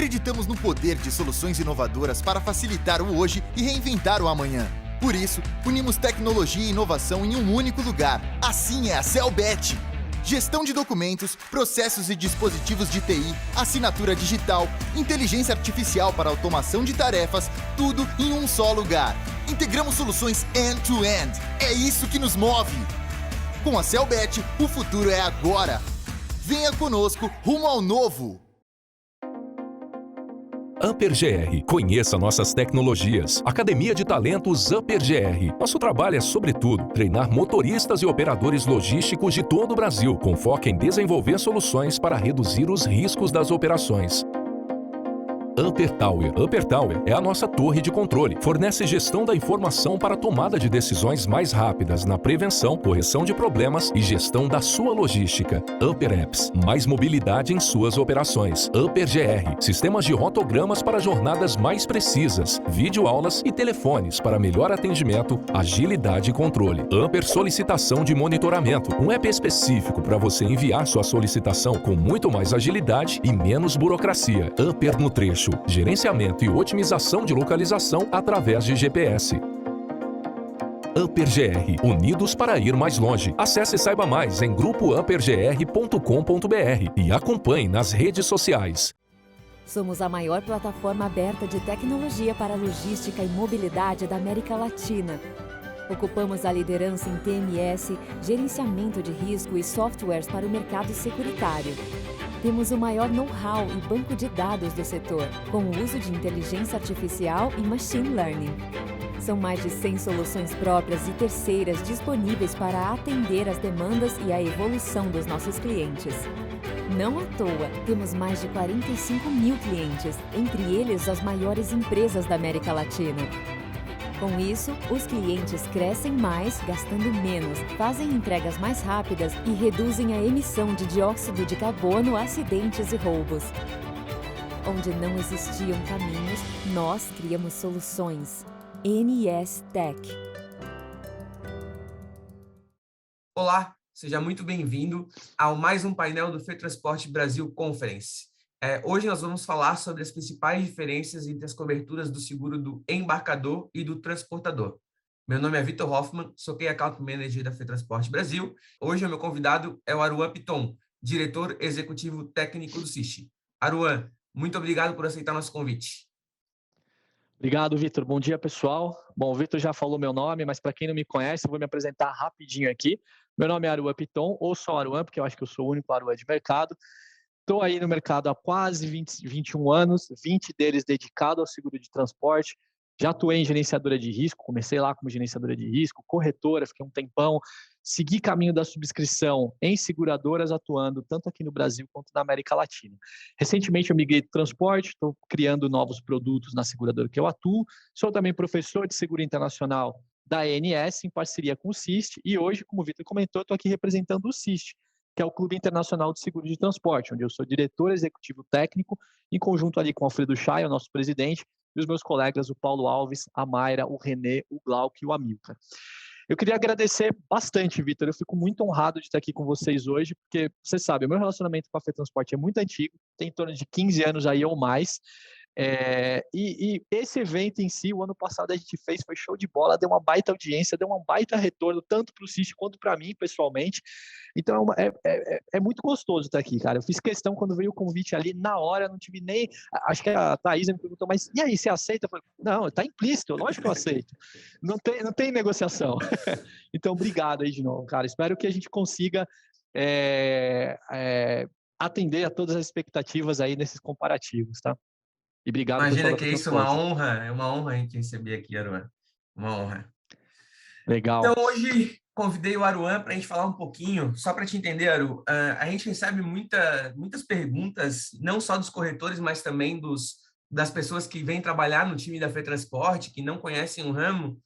Acreditamos no poder de soluções inovadoras para facilitar o hoje e reinventar o amanhã. Por isso, unimos tecnologia e inovação em um único lugar. Assim é a Cellbet. Gestão de documentos, processos e dispositivos de TI, assinatura digital, inteligência artificial para automação de tarefas, tudo em um só lugar. Integramos soluções end-to-end. É isso que nos move. Com a Cellbet, o futuro é agora. Venha conosco rumo ao novo. UpperGR. Conheça nossas tecnologias. Academia de Talentos UpperGR. Nosso trabalho é, sobretudo, treinar motoristas e operadores logísticos de todo o Brasil, com foco em desenvolver soluções para reduzir os riscos das operações. Upper Tower. Upper Tower é a nossa torre de controle. Fornece gestão da informação para a tomada de decisões mais rápidas na prevenção, correção de problemas e gestão da sua logística. Upper Apps. Mais mobilidade em suas operações. Upper GR. Sistemas de rotogramas para jornadas mais precisas. Videoaulas e telefones para melhor atendimento, agilidade e controle. Upper Solicitação de Monitoramento. Um app específico para você enviar sua solicitação com muito mais agilidade e menos burocracia. Upper no trecho. Gerenciamento e otimização de localização através de GPS. UpperGR, unidos para ir mais longe. Acesse e saiba mais em grupouppergr.com.br e acompanhe nas redes sociais. Somos a maior plataforma aberta de tecnologia para logística e mobilidade da América Latina. Ocupamos a liderança em TMS, gerenciamento de risco e softwares para o mercado securitário. Temos o maior know-how e banco de dados do setor, com o uso de inteligência artificial e machine learning. São mais de 100 soluções próprias e terceiras disponíveis para atender às demandas e à evolução dos nossos clientes. Não à toa, temos mais de 45 mil clientes, entre eles as maiores empresas da América Latina. Com isso, os clientes crescem mais, gastando menos, fazem entregas mais rápidas e reduzem a emissão de dióxido de carbono, acidentes e roubos. Onde não existiam caminhos, nós criamos soluções. NS Tech. Olá, seja muito bem-vindo ao mais um painel do FETransport Brasil Conference. Hoje nós vamos falar sobre as principais diferenças entre as coberturas do seguro do embarcador e do transportador. Meu nome é Vitor Hoffman, sou Key Account Manager da FETransport Brasil. Hoje o meu convidado é o Aruan Piton, diretor executivo técnico do SIST. Aruan, muito obrigado por aceitar nosso convite. Obrigado, Vitor. Bom dia, pessoal. Bom, o Vitor já falou meu nome, mas para quem não me conhece, eu vou me apresentar rapidinho aqui. Meu nome é Aruan Piton, ou só Aruan, porque eu acho que eu sou o único Aruan de mercado. Estou aí no mercado há quase 21 anos, 20 deles dedicado ao seguro de transporte. Já atuei em gerenciadora de risco, comecei lá como gerenciadora de risco, corretora, fiquei um tempão, segui caminho da subscrição em seguradoras, atuando tanto aqui no Brasil quanto na América Latina. Recentemente eu migrei do transporte, estou criando novos produtos na seguradora que eu atuo. Sou também professor de seguro internacional da ANS, em parceria com o SIST, e hoje, como o Vitor comentou, estou aqui representando o SIST, que é o Clube Internacional de Seguro de Transporte, onde eu sou diretor executivo técnico, em conjunto ali com o Alfredo Chay, o nosso presidente, e os meus colegas, o Paulo Alves, a Mayra, o Renê, o Glauco e o Amilcar. Eu queria agradecer bastante, Vitor, eu fico muito honrado de estar aqui com vocês hoje, porque, você sabe, o meu relacionamento com a FETransport é muito antigo, tem em torno de 15 anos aí ou mais, e esse evento em si, o ano passado a gente fez, foi show de bola, deu uma baita audiência, deu um baita retorno, tanto para o SIST quanto para mim, pessoalmente. Então, é muito gostoso estar aqui, cara. Eu fiz questão, quando veio o convite ali, na hora, não tive nem... Acho que a Thaís me perguntou, mas e aí, você aceita? Eu falei, não, tá implícito, lógico que eu aceito. Não tem negociação. Então, obrigado aí de novo, cara. Espero que a gente consiga atender a todas as expectativas aí nesses comparativos, tá? E obrigado. Imagina que isso é uma honra a gente receber aqui, Aruan. Uma honra. Legal. Então, hoje convidei o Aruan para a gente falar um pouquinho, só para te entender, Aru, a gente recebe muitas perguntas, não só dos corretores, mas também das pessoas que vêm trabalhar no time da FETransport, que não conhecem o ramo.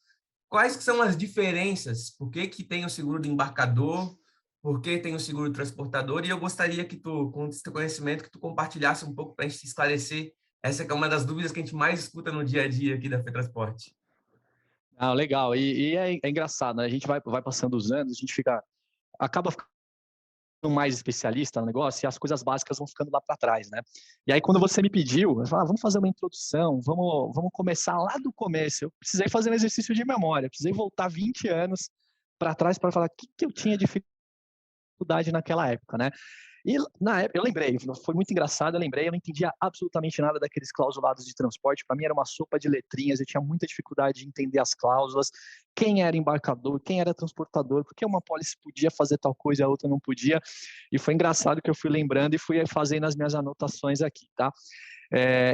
Quais que são as diferenças? Por que tem o seguro do embarcador? Por que tem o seguro do transportador? E eu gostaria que tu, com esse teu conhecimento, que tu compartilhasse um pouco para a gente esclarecer. Essa que é uma das dúvidas que a gente mais escuta no dia a dia aqui da FETransport. Legal. E é engraçado, né? A gente vai passando os anos, a gente acaba mais especialista no negócio e as coisas básicas vão ficando lá para trás, né? E aí, quando você me pediu, eu falei, vamos fazer uma introdução, vamos começar lá do começo. Eu precisei fazer um exercício de memória, precisei voltar 20 anos para trás para falar o que eu tinha dificuldade naquela época, né? E na época, eu lembrei, foi muito engraçado, eu não entendia absolutamente nada daqueles clausulados de transporte, para mim era uma sopa de letrinhas, eu tinha muita dificuldade de entender as cláusulas, quem era embarcador, quem era transportador, porque uma apólice podia fazer tal coisa e a outra não podia, e foi engraçado que eu fui lembrando e fui fazendo as minhas anotações aqui, tá?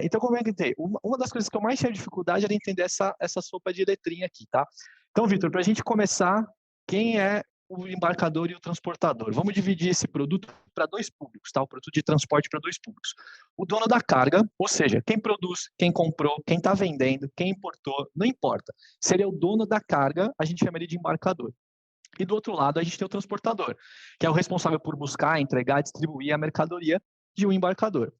Então, como é que tem? Uma das coisas que eu mais tinha dificuldade era entender essa sopa de letrinha aqui, tá? Então, Vitor, para a gente começar, quem é o embarcador e o transportador? Vamos dividir esse produto para dois públicos, tá? O produto de transporte para dois públicos. O dono da carga, ou seja, quem produz, quem comprou, quem está vendendo, quem importou, não importa. Se ele é o dono da carga, a gente chama ele de embarcador. E do outro lado, a gente tem o transportador, que é o responsável por buscar, entregar, distribuir a mercadoria de um embarcador.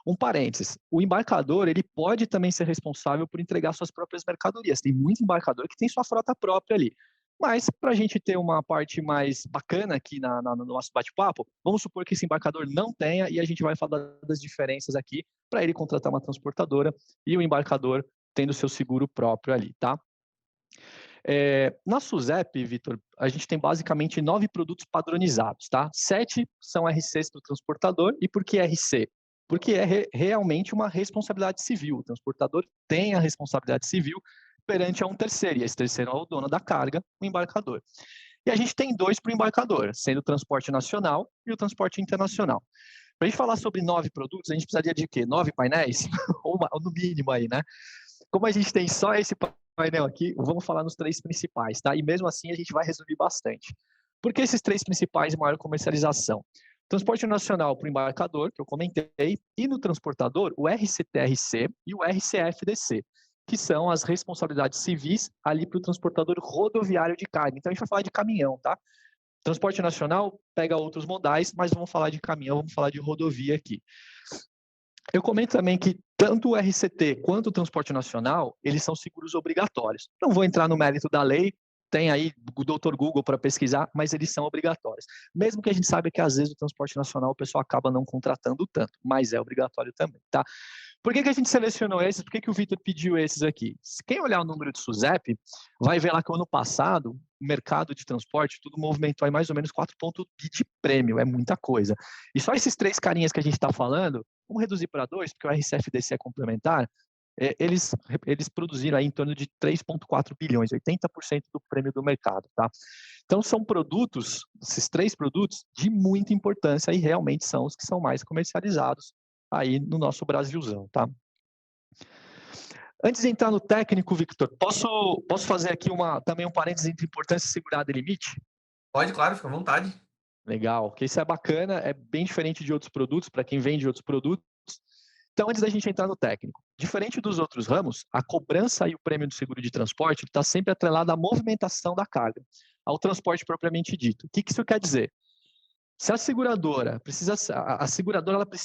Um parênteses, o embarcador, ele pode também ser responsável por entregar suas próprias mercadorias. Tem muito embarcador que tem sua frota própria ali. Mas, para a gente ter uma parte mais bacana aqui no nosso bate-papo, vamos supor que esse embarcador não tenha e a gente vai falar das diferenças aqui para ele contratar uma transportadora e o embarcador tendo seu seguro próprio ali, tá? Na SUSEP, Vitor, a gente tem basicamente 9 produtos padronizados, tá? 7 são RCs para o transportador. E por que RC? Porque é realmente uma responsabilidade civil. O transportador tem a responsabilidade civil perante a um terceiro, e esse terceiro é o dono da carga, o embarcador. E a gente tem 2 para o embarcador, sendo o transporte nacional e o transporte internacional. Para a gente falar sobre 9 produtos, a gente precisaria de quê? 9 painéis? ou no mínimo aí, né? Como a gente tem só esse painel aqui, vamos falar nos 3 principais, tá? E mesmo assim a gente vai resumir bastante. Por que esses 3 principais de maior comercialização? Transporte nacional para o embarcador, que eu comentei, e no transportador, o RCTRC e o RCFDC, que são as responsabilidades civis ali para o transportador rodoviário de carga. Então, a gente vai falar de caminhão, tá? Transporte nacional pega outros modais, mas vamos falar de caminhão, vamos falar de rodovia aqui. Eu comento também que tanto o RCT quanto o transporte nacional, eles são seguros obrigatórios. Não vou entrar no mérito da lei, tem aí o Dr. Google para pesquisar, mas eles são obrigatórios. Mesmo que a gente saiba que às vezes o transporte nacional o pessoal acaba não contratando tanto, mas é obrigatório também, tá? Por que a gente selecionou esses? Por que o Vitor pediu esses aqui? Quem olhar o número de SUSEP, vai ver lá que o ano passado, o mercado de transporte, tudo movimentou aí mais ou menos 4 pontos de prêmio, é muita coisa. E só esses 3 carinhas que a gente está falando, vamos reduzir para 2, porque o RCFDC é complementar, eles produziram aí em torno de 3,4 bilhões, 80% do prêmio do mercado, tá? Então, são produtos, esses 3 produtos, de muita importância e realmente são os que são mais comercializados aí no nosso Brasilzão, tá? Antes de entrar no técnico, Victor, posso fazer aqui também um parênteses entre importância segurada e limite? Pode, claro, fica à vontade. Legal, que isso é bacana, é bem diferente de outros produtos, para quem vende outros produtos. Então, antes da gente entrar no técnico, diferente dos outros ramos, a cobrança e o prêmio do seguro de transporte está sempre atrelado à movimentação da carga, ao transporte propriamente dito. O que isso quer dizer? Se a seguradora precisa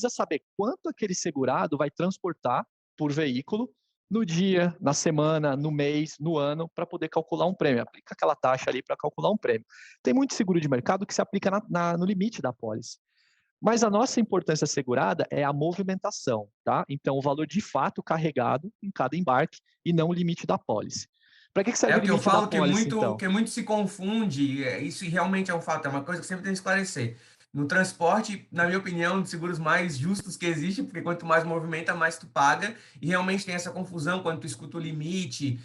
saber quanto aquele segurado vai transportar por veículo no dia, na semana, no mês, no ano, para poder calcular um prêmio. Aplica aquela taxa ali para calcular um prêmio. Tem muito seguro de mercado que se aplica no limite da apólice. Mas a nossa importância assegurada é a movimentação, tá? Então, o valor de fato carregado em cada embarque e não o limite da apólice. Para que serve o limite da apólice, então? Que muito se confunde, isso realmente é um fato, é uma coisa que sempre tem que esclarecer. No transporte, na minha opinião, um dos seguros mais justos que existe, porque quanto mais movimenta, mais tu paga, e realmente tem essa confusão quando tu escuta o limite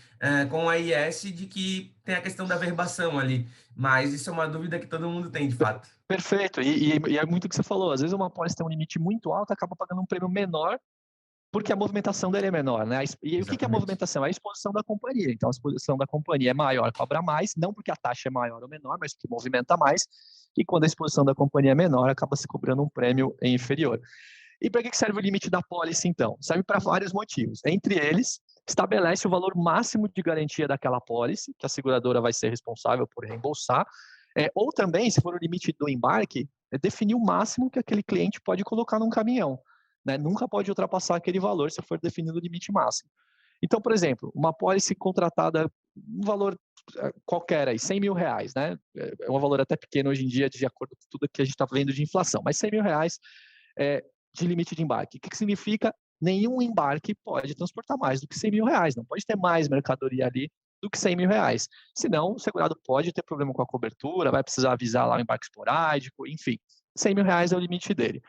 com a IS, de que tem a questão da verbação ali, mas isso é uma dúvida que todo mundo tem, de fato. Perfeito, e é muito o que você falou, às vezes uma apólice tem um limite muito alto, acaba pagando um prêmio menor, porque a movimentação dele é menor, né? E o que é a movimentação? É a exposição da companhia. Então, a exposição da companhia é maior, cobra mais, não porque a taxa é maior ou menor, mas porque movimenta mais. E quando a exposição da companhia é menor, acaba se cobrando um prêmio inferior. E para que serve o limite da apólice, então? Serve para vários motivos. Entre eles, estabelece o valor máximo de garantia daquela apólice, que a seguradora vai ser responsável por reembolsar, ou também, se for o limite do embarque, definir o máximo que aquele cliente pode colocar num caminhão. Né? Nunca pode ultrapassar aquele valor se for definido o limite máximo. Então, por exemplo, uma apólice contratada, um valor qualquer aí, R$100 mil, né? É um valor até pequeno hoje em dia, de acordo com tudo que a gente está vendo de inflação, mas R$100 mil de limite de embarque. O que significa? Nenhum embarque pode transportar mais do que R$100 mil, não pode ter mais mercadoria ali do que R$100 mil. Senão, o segurado pode ter problema com a cobertura, vai precisar avisar lá o embarque esporádico, enfim. R$100 mil é o limite dele.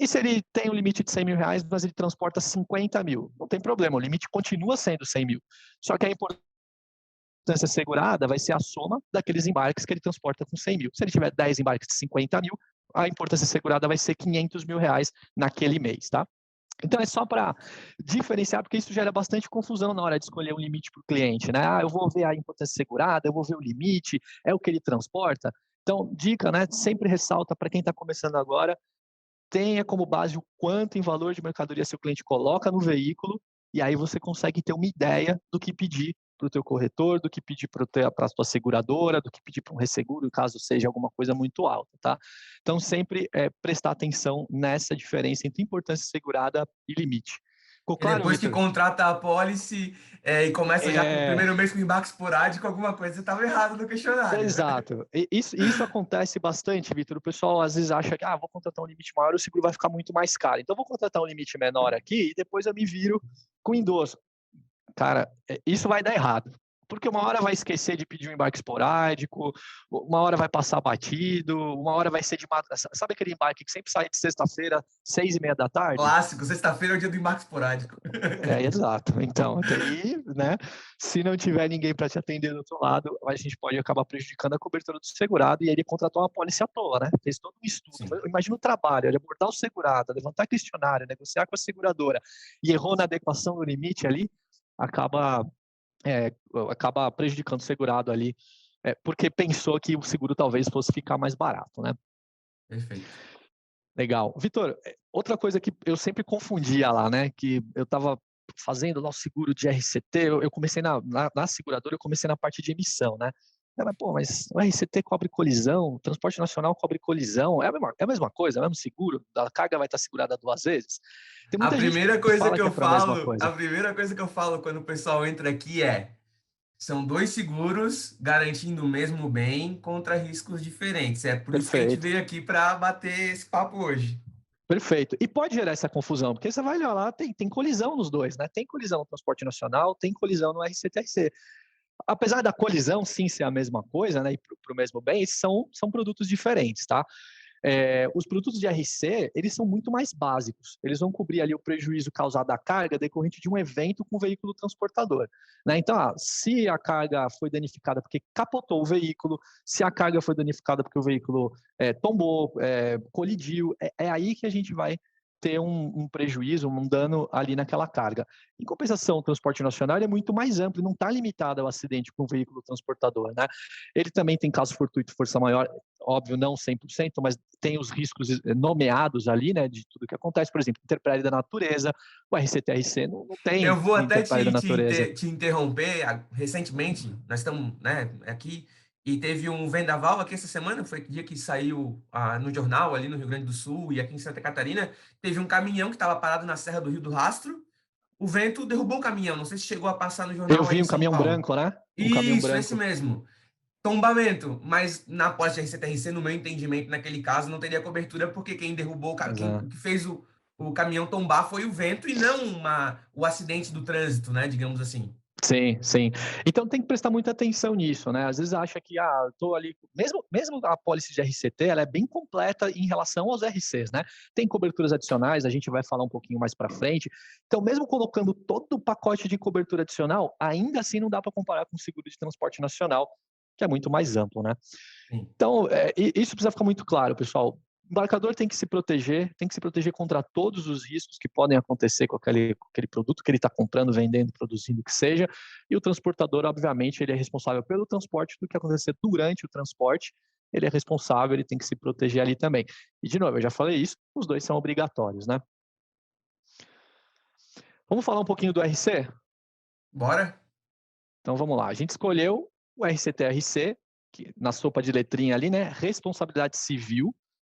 E se ele tem um limite de R$100 mil, mas ele transporta 50 mil? Não tem problema, o limite continua sendo 100 mil. Só que a importância segurada vai ser a soma daqueles embarques que ele transporta com 100 mil. Se ele tiver 10 embarques de 50 mil, a importância segurada vai ser R$500 mil naquele mês, tá? Então, é só para diferenciar, porque isso gera bastante confusão na hora de escolher um limite para o cliente, né? Eu vou ver a importância segurada, eu vou ver o limite, é o que ele transporta. Então, dica, né? Sempre ressalta para quem está começando agora, tenha como base o quanto em valor de mercadoria seu cliente coloca no veículo, e aí você consegue ter uma ideia do que pedir para o teu corretor, do que pedir para a tua seguradora, do que pedir para um resseguro, caso seja alguma coisa muito alta, tá? Então, sempre prestar atenção nessa diferença entre importância segurada e limite. Ficou claro, Depois que Victor? contrata a pólice e começa já com o primeiro mês com embarque esporádico, alguma coisa estava errada no questionário. Exato. Isso acontece bastante, Victor. O pessoal às vezes acha que vou contratar um limite maior, o seguro vai ficar muito mais caro. Então, vou contratar um limite menor aqui e depois eu me viro com endosso. Cara, isso vai dar errado. Porque uma hora vai esquecer de pedir um embarque esporádico, uma hora vai passar batido, uma hora vai ser de madrugada. Sabe aquele embarque que sempre sai de sexta-feira, 6:30 da tarde? Clássico, sexta-feira é o dia do embarque esporádico. Exato. Então, aí, né, se não tiver ninguém para te atender do outro lado, a gente pode acabar prejudicando a cobertura do segurado, e aí ele contratou uma pólice à toa, né? Fez todo um estudo. Imagina o trabalho, ele abordar o segurado, levantar questionário, negociar com a seguradora, e errou na adequação do limite ali, acaba prejudicando o segurado ali, porque pensou que o seguro talvez fosse ficar mais barato, né? Perfeito. Legal. Vitor, outra coisa que eu sempre confundia lá, né, que eu estava fazendo o nosso seguro de RCT, eu comecei na seguradora, eu comecei na parte de emissão, né? Mas o RCT cobre colisão, o transporte nacional cobre colisão, é a mesma coisa, é o mesmo seguro, a carga vai estar segurada 2 vezes. Tem muita gente que fala que é para a mesma coisa. A primeira coisa que eu falo quando o pessoal entra aqui são 2 seguros garantindo o mesmo bem contra riscos diferentes. É por isso que a gente veio aqui para bater esse papo hoje. Perfeito. E pode gerar essa confusão, porque você vai olhar lá, tem colisão nos dois, né? Tem colisão no transporte nacional, tem colisão no RCT-RC. Apesar da colisão sim ser a mesma coisa, né, e para o mesmo bem, são produtos diferentes, tá? Os produtos de RC, eles são muito mais básicos. Eles vão cobrir ali o prejuízo causado à carga decorrente de um evento com o veículo transportador, né? Então, se a carga foi danificada porque capotou o veículo, se a carga foi danificada porque o veículo tombou, colidiu, é aí que a gente vai ter um prejuízo, um dano ali naquela carga. Em compensação, o transporte nacional é muito mais amplo, não está limitado ao acidente com o veículo transportador, né? Ele também tem caso fortuito e força maior, óbvio, não 100%, mas tem os riscos nomeados ali, né, de tudo que acontece, por exemplo, intempérie da natureza, o RCT-RC não tem. Eu vou até te interromper. Recentemente, nós estamos, né, aqui, e teve um vendaval aqui essa semana, foi o dia que saiu no jornal ali no Rio Grande do Sul e aqui em Santa Catarina, teve um caminhão que estava parado na Serra do Rio do Rastro, o vento derrubou o caminhão, não sei se chegou a passar no jornal. Eu vi aí um caminhão branco, né? Caminhão branco. Esse mesmo. Tombamento, mas na pólice de RCT-RC, no meu entendimento, naquele caso, não teria cobertura, porque quem derrubou o caminhão, que fez o caminhão tombar foi o vento e não o acidente do trânsito, né, digamos assim. Sim, sim. Então tem que prestar muita atenção nisso, né? Às vezes acha que, eu tô ali, mesmo a pólice de RCT, ela é bem completa em relação aos RCs, né? Tem coberturas adicionais, a gente vai falar um pouquinho mais para frente. Então, mesmo colocando todo o pacote de cobertura adicional, ainda assim não dá para comparar com o seguro de transporte nacional, que é muito mais amplo, né? Sim. Então, isso precisa ficar muito claro, pessoal. O embarcador tem que se proteger contra todos os riscos que podem acontecer com aquele produto que ele está comprando, vendendo, produzindo, o que seja. E o transportador, obviamente, ele é responsável pelo transporte, do que acontecer durante o transporte, ele é responsável, ele tem que se proteger ali também. E, de novo, eu já falei isso, os dois são obrigatórios, né? Vamos falar um pouquinho do RC? Bora! Então, vamos lá. A gente escolheu o RCT-RC, que na sopa de letrinha ali, né? Responsabilidade civil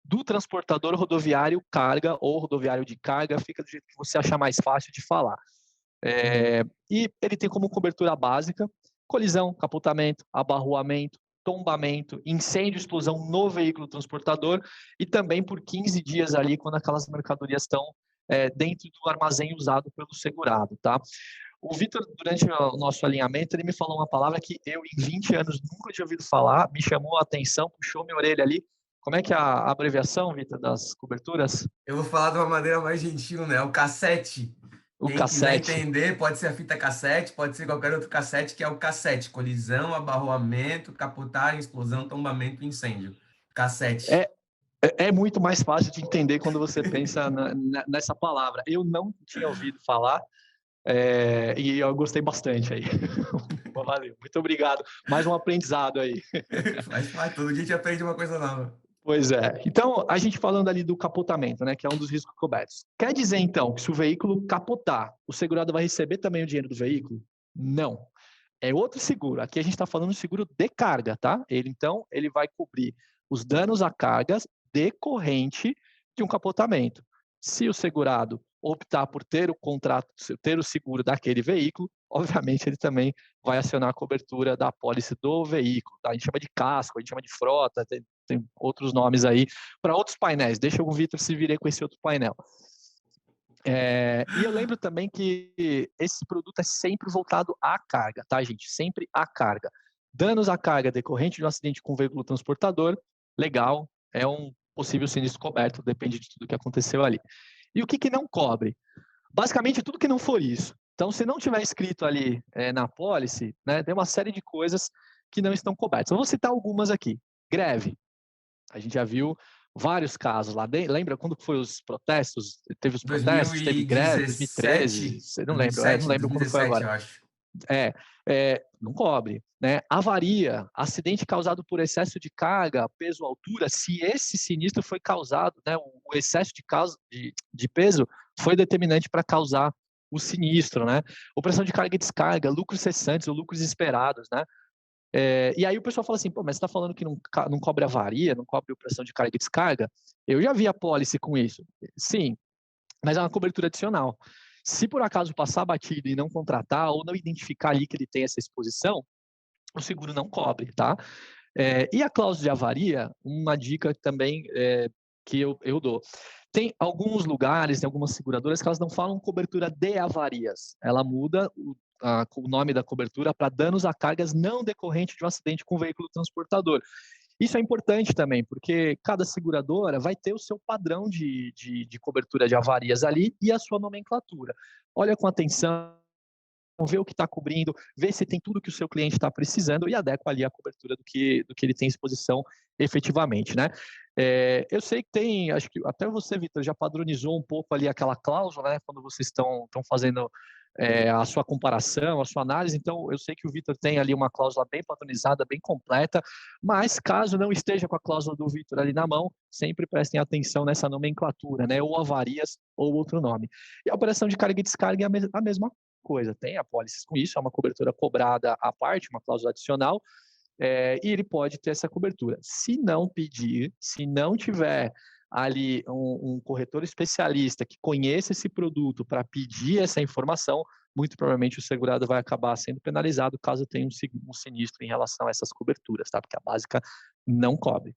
do transportador rodoviário carga ou rodoviário de carga, fica do jeito que você achar mais fácil de falar. E ele tem como cobertura básica colisão, capotamento, abarroamento, tombamento, incêndio, explosão no veículo transportador e também por 15 dias ali quando aquelas mercadorias estão dentro do armazém usado pelo segurado, tá? O Vitor, durante o nosso alinhamento, ele me falou uma palavra que eu, em 20 anos, nunca tinha ouvido falar, me chamou a atenção, puxou minha orelha ali. Como é que é a abreviação, Vitor, das coberturas? Eu vou falar de uma maneira mais gentil, né? O cassete. O Quem quiser cassete. entender, pode ser a fita cassete, pode ser qualquer outro cassete, que é o cassete. Colisão, abarroamento, capotagem, explosão, tombamento, incêndio. Cassete. É muito mais fácil de entender quando você pensa nessa palavra. Eu não tinha ouvido falar e eu gostei bastante aí. Valeu, muito obrigado. Mais um aprendizado aí. Faz parte, todo dia a gente aprende uma coisa nova. Pois é. Então, a gente falando ali do capotamento, né, que é um dos riscos cobertos. Quer dizer, então, que se o veículo capotar, o segurado vai receber também o dinheiro do veículo? Não. É outro seguro. Aqui a gente está falando de seguro de carga, tá? Ele vai cobrir os danos à carga decorrente de um capotamento. Se o segurado optar por ter o contrato, ter o seguro daquele veículo, obviamente ele também vai acionar a cobertura da apólice do veículo. Tá? A gente chama de casco, a gente chama de frota, tem outros nomes aí para outros painéis. Deixa o Vitor se virar com esse outro painel. E eu lembro também que esse produto é sempre voltado à carga, tá, gente? Sempre à carga. Danos à carga decorrente de um acidente com veículo transportador, legal, é um possível sinistro coberto, depende de tudo que aconteceu ali. E o que não cobre? Basicamente, tudo que não for isso. Então, se não tiver escrito ali na apólice, né, tem uma série de coisas que não estão cobertas. Eu vou citar algumas aqui. Greve. A gente já viu vários casos lá. Lembra quando foi os protestos? Teve os protestos, teve greve, 2013. Você não lembra? Não lembro quando foi agora. Eu acho. Não cobre, né? Avaria, acidente causado por excesso de carga, peso, altura, se esse sinistro foi causado, né? O excesso de peso foi determinante para causar o sinistro, né? Operação de carga e descarga, lucros cessantes ou lucros esperados, né? E aí o pessoal fala assim, pô, mas você está falando que não cobre avaria, não cobre operação de carga e descarga? Eu já vi a pólice com isso. Sim, mas é uma cobertura adicional. Se por acaso passar batido e não contratar ou não identificar ali que ele tem essa exposição, o seguro não cobre, tá? E a cláusula de avaria, uma dica também que eu dou. Tem alguns lugares, tem algumas seguradoras que elas não falam cobertura de avarias. Ela muda o nome da cobertura para danos a cargas não decorrentes de um acidente com veículo transportador. Isso é importante também, porque cada seguradora vai ter o seu padrão de cobertura de avarias ali e a sua nomenclatura. Olha com atenção, vê o que está cobrindo, vê se tem tudo que o seu cliente está precisando e adequa ali a cobertura do que ele tem exposição efetivamente, né? Eu sei que tem, acho que até você, Vitor, já padronizou um pouco ali aquela cláusula, né? Quando vocês estão fazendo a sua comparação, a sua análise, então eu sei que o Vitor tem ali uma cláusula bem padronizada, bem completa, mas caso não esteja com a cláusula do Vitor ali na mão, sempre prestem atenção nessa nomenclatura, né? Ou avarias ou outro nome. E a operação de carga e descarga é a mesma coisa, tem apólices com isso, é uma cobertura cobrada à parte, uma cláusula adicional, e ele pode ter essa cobertura. Se não pedir, se não tiver ali um corretor especialista que conheça esse produto para pedir essa informação, muito provavelmente o segurado vai acabar sendo penalizado caso tenha um sinistro em relação a essas coberturas, tá? Porque a básica não cobre.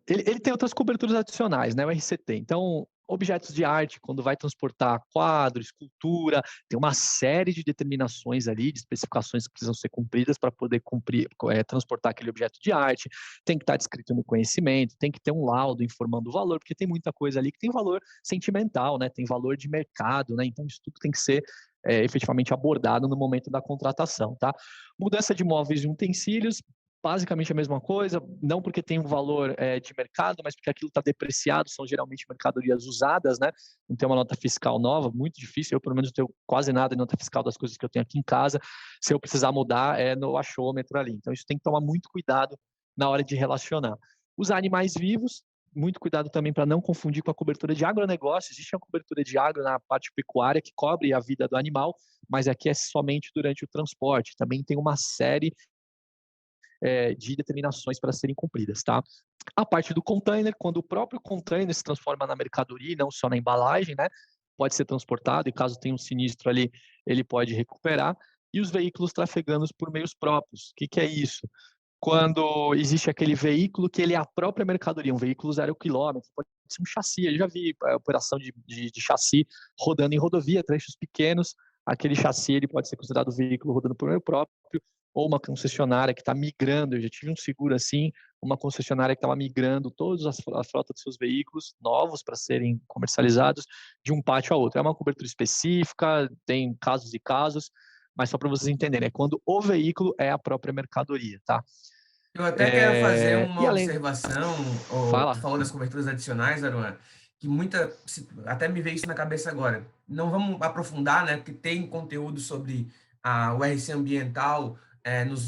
Ele tem outras coberturas adicionais, né? O RCT. Então, objetos de arte, quando vai transportar quadro, escultura, tem uma série de determinações ali, de especificações que precisam ser cumpridas para poder transportar aquele objeto de arte. Tem que estar descrito no conhecimento, tem que ter um laudo informando o valor, porque tem muita coisa ali que tem valor sentimental, né? Tem valor de mercado, né? Então, isso tudo tem que ser efetivamente abordado no momento da contratação, tá? Mudança de móveis e utensílios, basicamente a mesma coisa, não porque tem um valor de mercado, mas porque aquilo está depreciado, são geralmente mercadorias usadas, né? Não tem uma nota fiscal nova, muito difícil, eu pelo menos não tenho quase nada de nota fiscal das coisas que eu tenho aqui em casa, se eu precisar mudar é no achômetro ali, então isso tem que tomar muito cuidado na hora de relacionar. Os animais vivos, muito cuidado também para não confundir com a cobertura de agronegócio, existe uma cobertura de agro na parte pecuária que cobre a vida do animal, mas aqui é somente durante o transporte, também tem uma série de determinações para serem cumpridas, tá? A parte do container, quando o próprio container se transforma na mercadoria, não só na embalagem, né? Pode ser transportado e caso tenha um sinistro ali, ele pode recuperar. e os veículos trafegando por meios próprios. O que é isso? Quando existe aquele veículo que ele é a própria mercadoria, um veículo 0 quilômetro, pode ser um chassi, eu já vi a operação de chassi rodando em rodovia, trechos pequenos, aquele chassi ele pode ser considerado veículo rodando por meio próprio, ou uma concessionária que está migrando, eu já tive um seguro assim, uma concessionária que estava migrando toda a frota de seus veículos novos para serem comercializados de um pátio a outro. É uma cobertura específica, tem casos e casos, mas só para vocês entenderem, é quando o veículo é a própria mercadoria, tá? Eu até quero fazer E uma além... observação, tu Fala. falou das coberturas adicionais, Aruan, que até me veio isso na cabeça agora. Não vamos aprofundar, né, porque tem conteúdo sobre o RC ambiental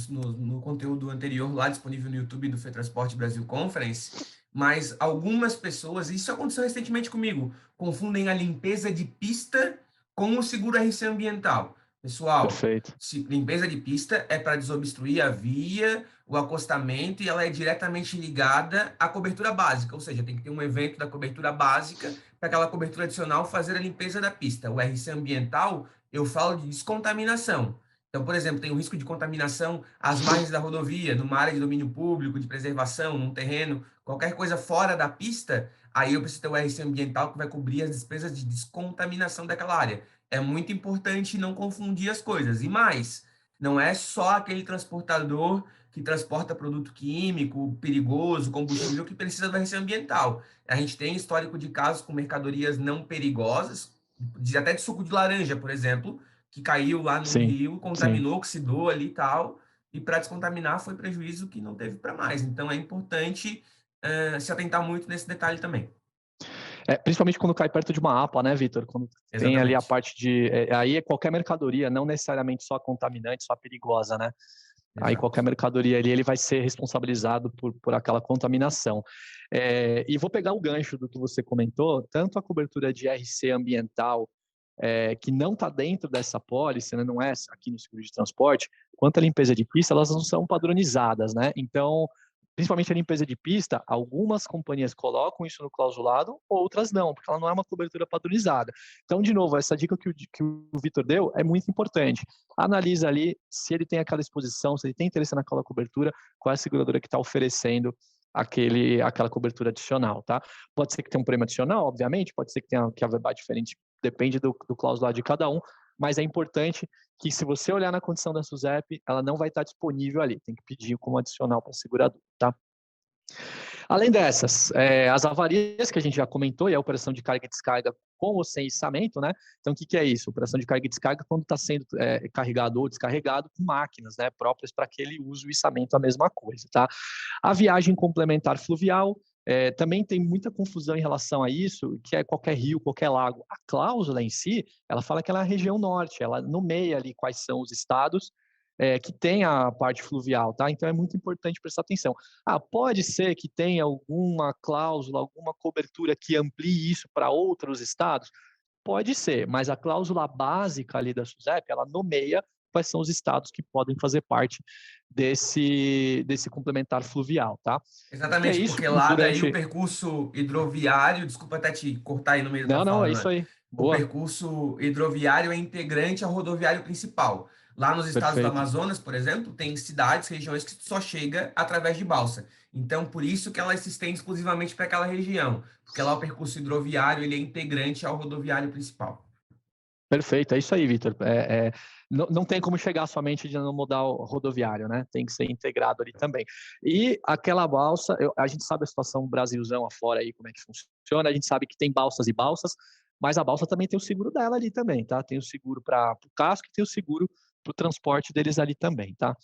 no conteúdo anterior lá disponível no YouTube do FETransporte Brasil Conference, mas algumas pessoas, isso aconteceu recentemente comigo, confundem a limpeza de pista com o seguro RC ambiental. Pessoal, Perfeito. limpeza de pista é para desobstruir a via, o acostamento, e ela é diretamente ligada à cobertura básica, ou seja, tem que ter um evento da cobertura básica para aquela cobertura adicional fazer a limpeza da pista. O RC ambiental, eu falo de descontaminação. Então, por exemplo, tem o risco de contaminação às margens da rodovia, numa área de domínio público, de preservação, num terreno, qualquer coisa fora da pista, aí eu preciso ter o RC ambiental que vai cobrir as despesas de descontaminação daquela área. É muito importante não confundir as coisas. E mais, não é só aquele transportador que transporta produto químico, perigoso, combustível, que precisa do RC ambiental. A gente tem histórico de casos com mercadorias não perigosas, até de suco de laranja, por exemplo, que caiu lá no Sim, rio, sim. contaminou, oxidou ali e tal, e para descontaminar foi prejuízo que não teve para mais. Então é importante se atentar muito nesse detalhe também. Principalmente quando cai perto de uma APA, né, Vitor? Quando tem ali a Exatamente. parte de... aí é qualquer mercadoria, não necessariamente só contaminante, só perigosa, né? Aí Exato. qualquer mercadoria ali, ele vai ser responsabilizado por aquela contaminação. E vou pegar o gancho do que você comentou, tanto a cobertura de RC ambiental, que não está dentro dessa apólice, né, não é aqui no seguro de transporte, quanto a limpeza de pista, elas não são padronizadas, né? Então, principalmente a limpeza de pista, algumas companhias colocam isso no clausulado, outras não, porque ela não é uma cobertura padronizada. Então, de novo, essa dica que o Vitor deu é muito importante. Analisa ali se ele tem aquela exposição, se ele tem interesse naquela cobertura, qual é a seguradora que está oferecendo aquela cobertura adicional, tá? Pode ser que tenha um prêmio adicional, obviamente, pode ser que a verbal diferente, depende do clausulado de cada um, mas é importante que, se você olhar na condição da SUSEP, ela não vai estar disponível ali, tem que pedir como adicional para a seguradora, tá? Além dessas, as avarias que a gente já comentou, e a operação de carga e descarga com ou sem içamento, né? Então, o que é isso? Operação de carga e descarga quando está sendo carregado ou descarregado com máquinas, né, próprias para aquele uso e içamento, a mesma coisa, tá? A viagem complementar fluvial, também tem muita confusão em relação a isso, que é qualquer rio, qualquer lago. A cláusula em si, ela fala que ela é a região norte, ela nomeia ali quais são os estados que tem a parte fluvial, tá? Então é muito importante prestar atenção. Pode ser que tenha alguma cláusula, alguma cobertura que amplie isso para outros estados? Pode ser, mas a cláusula básica ali da SUSEP, ela nomeia quais são os estados que podem fazer parte desse complementar fluvial, tá? Que é Exatamente, isso porque lá daí o durante... percurso hidroviário, desculpa até te cortar aí no meio da tua Não, fala, é isso Aruan, aí. o Boa, percurso hidroviário é integrante ao rodoviário principal. Lá nos estados do perfeito. Amazonas, por exemplo, tem cidades, regiões que só chega através de balsa. Então, por isso que ela se estende exclusivamente para aquela região, porque lá o percurso hidroviário ele é integrante ao rodoviário principal. Perfeito, é isso aí, Vitor. Não tem como chegar somente no modal rodoviário, né? Tem que ser integrado ali também. E aquela balsa, a gente sabe a situação Brasilzão afora aí, como é que funciona, a gente sabe que tem balsas e balsas, mas a balsa também tem o seguro dela ali também, tá? Tem o seguro para o casco e tem o seguro para o transporte deles ali também, tá?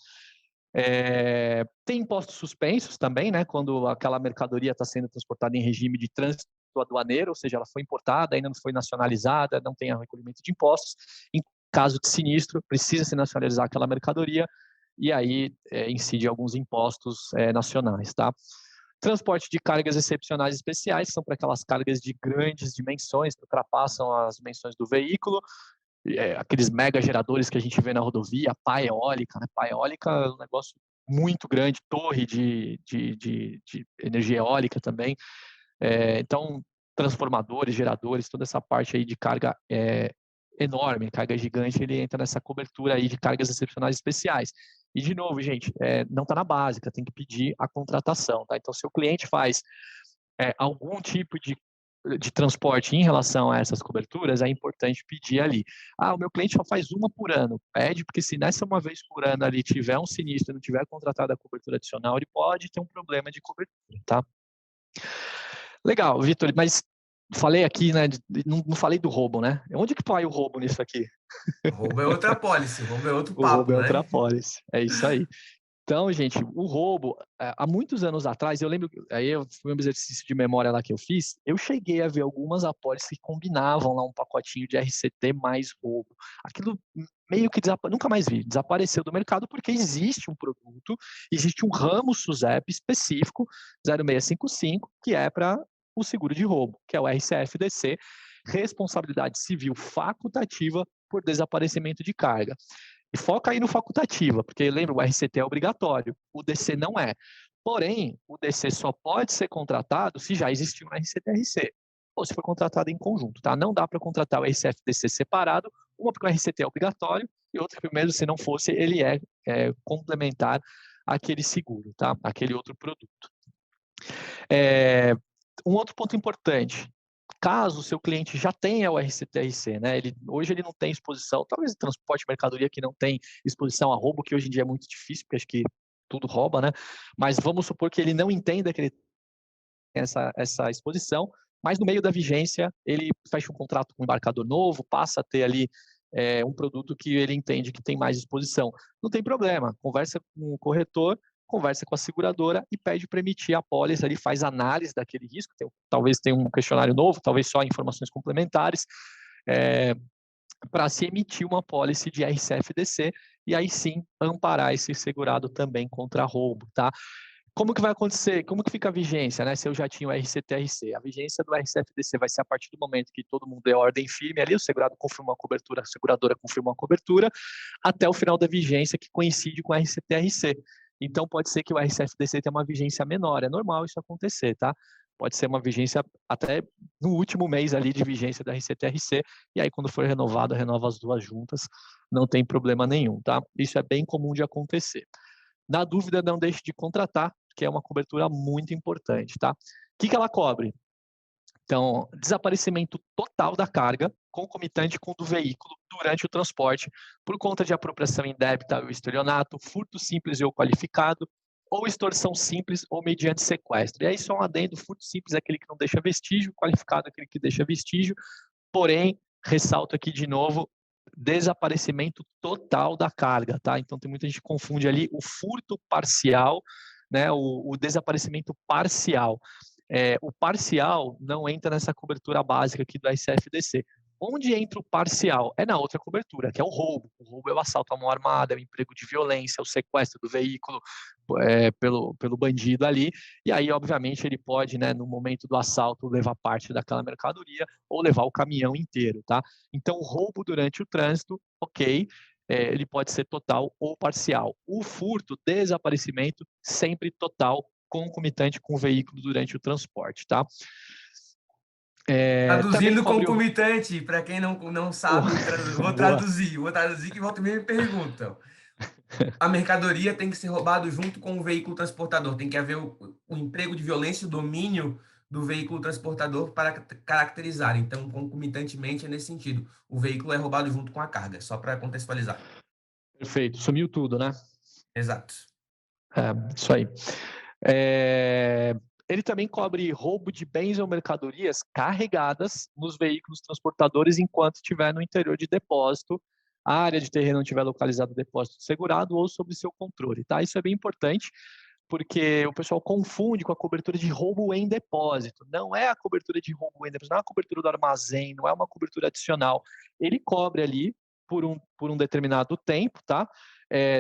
Tem impostos suspensos também, né? Quando aquela mercadoria está sendo transportada em regime de trânsito aduaneiro, ou seja, ela foi importada, ainda não foi nacionalizada, não tem recolhimento de impostos. Em caso de sinistro, precisa se nacionalizar aquela mercadoria e aí incide alguns impostos nacionais, tá? Transporte de cargas excepcionais especiais, são para aquelas cargas de grandes dimensões, que ultrapassam as dimensões do veículo, aqueles mega geradores que a gente vê na rodovia, pá eólica, né? Pá eólica é um negócio muito grande, torre de energia eólica também. Então, transformadores, geradores, toda essa parte aí de carga enorme, carga gigante, ele entra nessa cobertura aí de cargas excepcionais especiais. E, de novo, gente, não está na básica, tem que pedir a contratação, tá? Então, se o cliente faz algum tipo de transporte em relação a essas coberturas, é importante pedir ali. O meu cliente só faz uma por ano. Pede, porque se nessa uma vez por ano ali tiver um sinistro e não tiver contratado a cobertura adicional, ele pode ter um problema de cobertura, tá? Legal, Vitor, mas falei aqui, né, não falei do roubo, né? Onde que vai o roubo nisso aqui? Roubo é outra pólice, roubo é outro O roubo papo, é né? outra pólice, é isso aí. Então, gente, o roubo, há muitos anos atrás, eu lembro, aí foi um exercício de memória lá que eu fiz, eu cheguei a ver algumas apólices que combinavam lá um pacotinho de RCT mais roubo. Aquilo meio que nunca mais vi, desapareceu do mercado porque existe um produto, existe um ramo SUSEP específico, 0655, que é para o seguro de roubo, que é o RCF-DC, responsabilidade civil facultativa por desaparecimento de carga. E foca aí no facultativa, porque lembra, o RCT é obrigatório, o DC não é. Porém, o DC só pode ser contratado se já existir um RCT-RC, ou se for contratado em conjunto, tá? Não dá para contratar o RCF-DC separado, uma porque o RCT é obrigatório, e outra que mesmo se não fosse, ele é complementar àquele seguro, tá? Aquele outro produto. Um outro ponto importante, caso o seu cliente já tenha o RCT-RC, né? Hoje ele não tem exposição, talvez o transporte de mercadoria que não tem exposição a roubo, que hoje em dia é muito difícil, porque acho que tudo rouba, né? Mas vamos supor que ele não entenda que ele tem essa exposição, mas no meio da vigência ele fecha um contrato com um embarcador novo, passa a ter ali um produto que ele entende que tem mais exposição. Não tem problema, conversa com o corretor, conversa com a seguradora e pede para emitir a apólice, ali faz análise daquele risco, talvez tenha um questionário novo, talvez só informações complementares, para se emitir uma apólice de RCF-DC e aí sim amparar esse segurado também contra roubo, tá? Como que vai acontecer? Como que fica a vigência, né? Se eu já tinha o RCT-RC, a vigência do RCF-DC vai ser a partir do momento que todo mundo deu ordem firme ali, o segurado confirmou a cobertura, a seguradora confirmou a cobertura, até o final da vigência que coincide com o RCT-RC. Então pode ser que o RCF-DC tenha uma vigência menor, é normal isso acontecer, tá? Pode ser uma vigência até no último mês ali de vigência da RCT-RC, e aí quando for renovado, renova as duas juntas, não tem problema nenhum, tá? Isso é bem comum de acontecer. Na dúvida, não deixe de contratar, que é uma cobertura muito importante, tá? O que ela cobre? Então, desaparecimento total da carga, concomitante com o do veículo durante o transporte, por conta de apropriação indébita ou estelionato, furto simples ou qualificado, ou extorsão simples ou mediante sequestro. E aí só um adendo, furto simples é aquele que não deixa vestígio, qualificado é aquele que deixa vestígio, porém, ressalto aqui de novo, desaparecimento total da carga, tá? Então tem muita gente que confunde ali o furto parcial, né? O desaparecimento parcial. O parcial não entra nessa cobertura básica aqui do RCF-DC. Onde entra o parcial? É na outra cobertura, que é o roubo. O roubo é o assalto à mão armada, é o emprego de violência, é o sequestro do veículo pelo bandido ali. E aí, obviamente, ele pode, né, no momento do assalto, levar parte daquela mercadoria ou levar o caminhão inteiro, tá? Então, o roubo durante o trânsito, ok, ele pode ser total ou parcial. O furto, desaparecimento, sempre total, concomitante com o veículo durante o transporte, tá? Traduzindo concomitante, para quem não sabe, vou traduzir que volta e meia me perguntam. A mercadoria tem que ser roubada junto com o veículo transportador, tem que haver o emprego de violência, o domínio do veículo transportador para caracterizar. Então, concomitantemente é nesse sentido. O veículo é roubado junto com a carga, só para contextualizar. Perfeito, sumiu tudo, né? Exato. Isso aí. Ele também cobre roubo de bens ou mercadorias carregadas nos veículos transportadores enquanto estiver no interior de depósito, a área de terreno não estiver localizado o depósito segurado ou sob seu controle, tá? Isso é bem importante, porque o pessoal confunde com a cobertura de roubo em depósito. Não é a cobertura de roubo em depósito, não é a cobertura do armazém, não é uma cobertura adicional. Ele cobre ali por um determinado tempo, tá?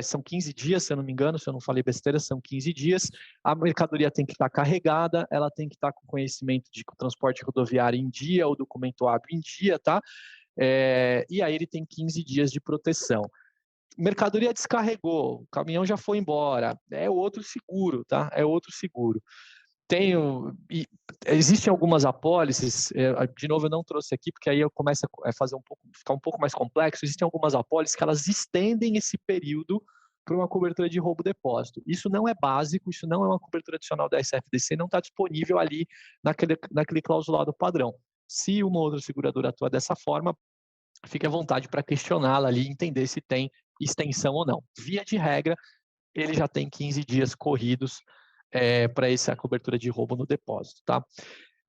São 15 dias, se eu não me engano, se eu não falei besteira, são 15 dias. A mercadoria tem que estar carregada, ela tem que estar com conhecimento de transporte rodoviário em dia, ou documento hábil em dia, tá? E aí ele tem 15 dias de proteção. Mercadoria descarregou, o caminhão já foi embora, é outro seguro, tá? É outro seguro. Tenho, e existem algumas apólices, de novo eu não trouxe aqui, porque aí eu começo a fazer ficar um pouco mais complexo. Existem algumas apólices que elas estendem esse período para uma cobertura de roubo depósito. Isso não é básico, isso não é uma cobertura adicional da SFDC, não está disponível ali naquele clausulado padrão. Se uma outra seguradora atua dessa forma, fique à vontade para questioná-la ali e entender se tem extensão ou não. Via de regra, ele já tem 15 dias corridos para essa cobertura de roubo no depósito, tá?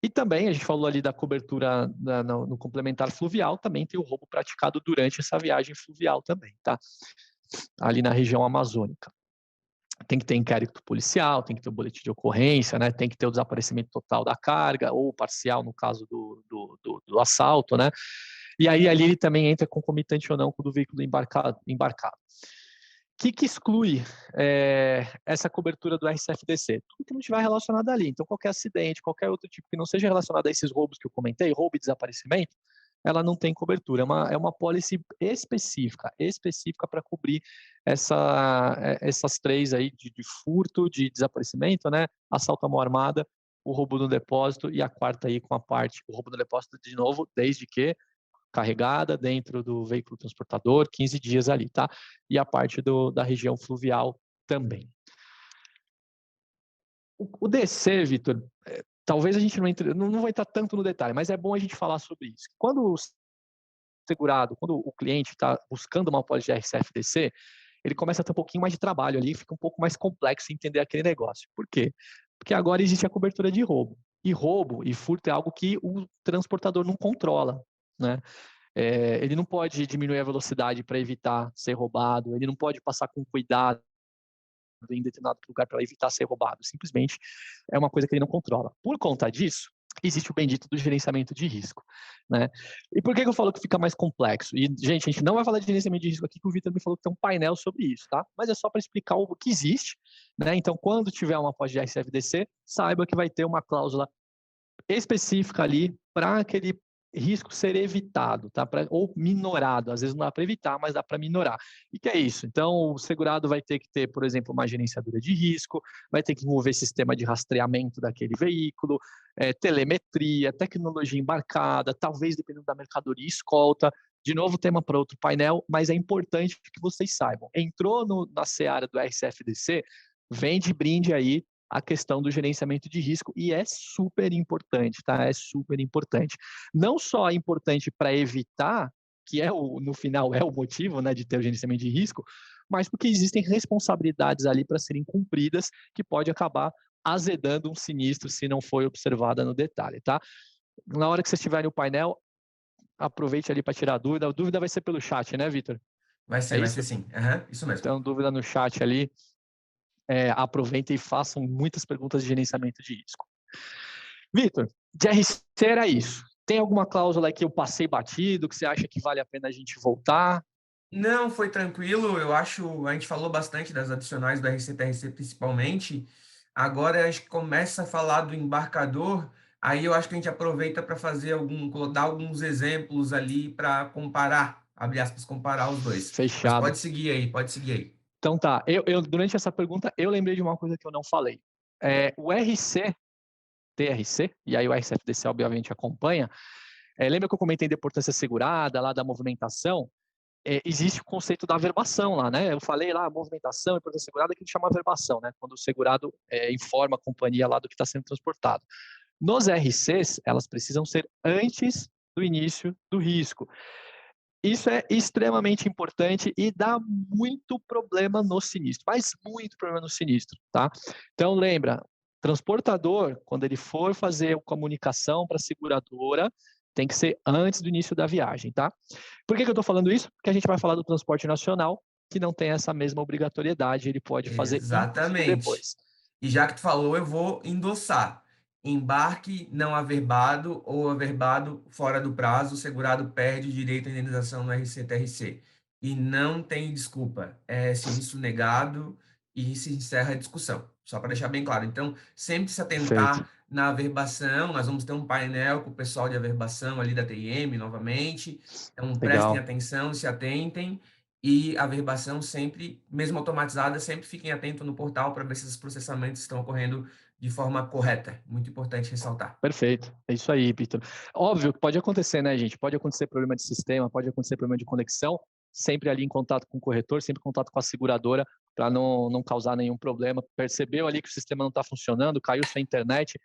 E também, a gente falou ali da cobertura no complementar fluvial, também tem o roubo praticado durante essa viagem fluvial também, tá? Ali na região amazônica. Tem que ter inquérito policial, tem que ter o boletim de ocorrência, né? Tem que ter o desaparecimento total da carga, ou parcial no caso do assalto, né? E aí ali ele também entra concomitante ou não com o do veículo embarcado. O que exclui essa cobertura do RCFDC? Tudo que não estiver relacionado ali. Então, qualquer acidente, qualquer outro tipo que não seja relacionado a esses roubos que eu comentei, roubo e desaparecimento, ela não tem cobertura. É uma policy específica para cobrir essas três aí de furto, de desaparecimento, né? Assalto à mão armada, o roubo no depósito e a quarta aí com a parte, o roubo no depósito de novo, desde que carregada dentro do veículo transportador, 15 dias ali, tá? E a parte da região fluvial também. O DC, Vitor, talvez a gente não vai entrar tanto no detalhe, mas é bom a gente falar sobre isso. Quando o segurado, quando o cliente está buscando uma apólice de RCFDC, ele começa a ter um pouquinho mais de trabalho ali, fica um pouco mais complexo entender aquele negócio. Por quê? Porque agora existe a cobertura de roubo. E roubo e furto é algo que o transportador não controla, né? Ele não pode diminuir a velocidade para evitar ser roubado, ele não pode passar com cuidado em determinado lugar para evitar ser roubado. Simplesmente é uma coisa que ele não controla. Por conta disso, existe o bendito do gerenciamento de risco, né? E por que eu falo que fica mais complexo? E, gente, a gente não vai falar de gerenciamento de risco aqui, que o Vitor me falou que tem um painel sobre isso, tá? Mas é só para explicar o que existe, né? Então, quando tiver uma apólice de RCFDC, saiba que vai ter uma cláusula específica ali para aquele risco ser evitado, tá? Ou minorado. Às vezes não dá para evitar, mas dá para minorar. E que é isso? Então, o segurado vai ter que ter, por exemplo, uma gerenciadora de risco, vai ter que envolver sistema de rastreamento daquele veículo, telemetria, tecnologia embarcada, talvez, dependendo da mercadoria, escolta. De novo, tema para outro painel, mas é importante que vocês saibam. Entrou na seara do RCFDC, vem de brinde aí a questão do gerenciamento de risco, e é super importante, tá? É super importante. Não só é importante para evitar, que no final é o motivo, né, de ter o gerenciamento de risco, mas porque existem responsabilidades ali para serem cumpridas, que pode acabar azedando um sinistro se não foi observada no detalhe, tá? Na hora que vocês estiverem no painel, aproveite ali para tirar a dúvida. A dúvida vai ser pelo chat, né, Vitor? Vai ser sim. Uhum, isso mesmo. Então, dúvida no chat ali. Aproveitem e façam muitas perguntas de gerenciamento de risco. Vitor, de RC era isso. Tem alguma cláusula que eu passei batido, que você acha que vale a pena a gente voltar? Não, foi tranquilo. Eu acho, a gente falou bastante das adicionais do RC-TRC principalmente. Agora a gente começa a falar do embarcador. Aí eu acho que a gente aproveita para dar alguns exemplos ali para comparar, abre aspas, comparar os dois. Mas Fechado. pode seguir aí, pode seguir aí. Então tá, durante essa pergunta eu lembrei de uma coisa que eu não falei. O TRC, e aí o RCFDC obviamente acompanha, lembra que eu comentei da importância segurada, lá da movimentação? Existe o conceito da averbação lá, né? Eu falei lá, movimentação, importância segurada, que a gente chama averbação, né? Quando o segurado informa a companhia lá do que está sendo transportado. Nos RCs, elas precisam ser antes do início do risco. Isso é extremamente importante e dá muito problema no sinistro, mas muito problema no sinistro, tá? Então, lembra, transportador, quando ele for fazer a comunicação para a seguradora, tem que ser antes do início da viagem, tá? Por que eu estou falando isso? Porque a gente vai falar do transporte nacional, que não tem essa mesma obrigatoriedade, ele pode fazer Exatamente. depois. E já que tu falou, eu vou endossar. Embarque não averbado ou averbado fora do prazo, o segurado perde o direito à indenização no RC-TRC. E não tem desculpa. É sinistro negado e se encerra a discussão. Só para deixar bem claro. Então, sempre se atentar Perfeito. na averbação. Nós vamos ter um painel com o pessoal de averbação ali da TIM, novamente. Então, prestem Legal. atenção, se atentem. E a averbação sempre, mesmo automatizada, sempre fiquem atentos no portal para ver se os processamentos estão ocorrendo de forma correta. Muito importante ressaltar. Perfeito, é isso aí, Vitor. Óbvio que pode acontecer, né, gente? Pode acontecer problema de sistema, pode acontecer problema de conexão, sempre ali em contato com o corretor, sempre em contato com a seguradora, para não causar nenhum problema. Percebeu ali que o sistema não está funcionando, caiu sua internet,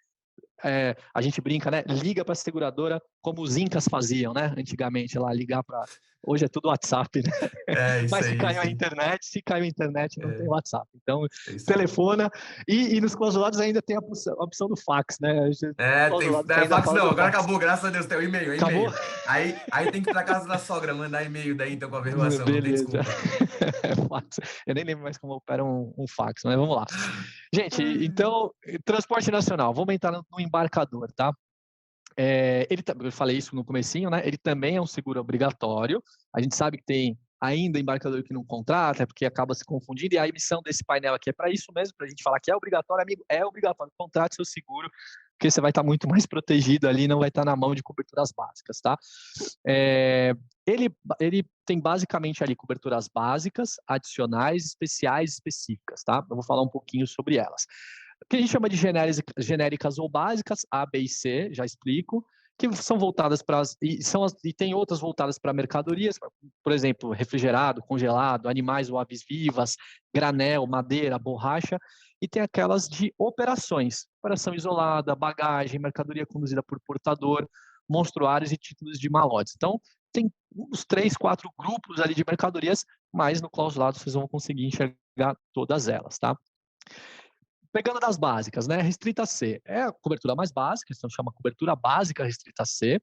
a gente brinca, né? Liga para a seguradora como os incas faziam, né? Antigamente, lá, ligar para... Hoje é tudo WhatsApp, né? Isso Mas aí, se caiu a internet, não tem WhatsApp. Então, isso telefona. E nos clausulados ainda tem a opção do fax, né? Tem fax não, agora acabou, graças a Deus, tem o e-mail, Acabou? Aí tem que ir para casa da sogra, mandar e-mail daí, então, com a averiguação, não tem Beleza. desculpa. Eu nem lembro mais como opera um fax, mas vamos lá. Gente, então, transporte nacional, vamos entrar no embarcador, tá? Eu falei isso no comecinho, né? Ele também é um seguro obrigatório. A gente sabe que tem ainda embarcador que não contrata, porque acaba se confundindo, e a emissão desse painel aqui é para isso mesmo, para a gente falar que é obrigatório, amigo, é obrigatório, contrate seu seguro, porque você vai estar muito mais protegido ali, não vai estar na mão de coberturas básicas, tá? Ele tem basicamente ali coberturas básicas, adicionais, especiais, específicas, tá? Eu vou falar um pouquinho sobre elas. O que a gente chama de genéricas ou básicas, A, B e C, já explico, que são voltadas para e tem outras voltadas para mercadorias, por exemplo, refrigerado, congelado, animais ou aves vivas, granel, madeira, borracha, e tem aquelas de operações, operação isolada, bagagem, mercadoria conduzida por portador, monstruários e títulos de malotes. Então, tem uns 3, 4 grupos ali de mercadorias, mas no clausulado vocês vão conseguir enxergar todas elas, tá? Pegando das básicas, né? Restrita C é a cobertura mais básica, então chama cobertura básica restrita C.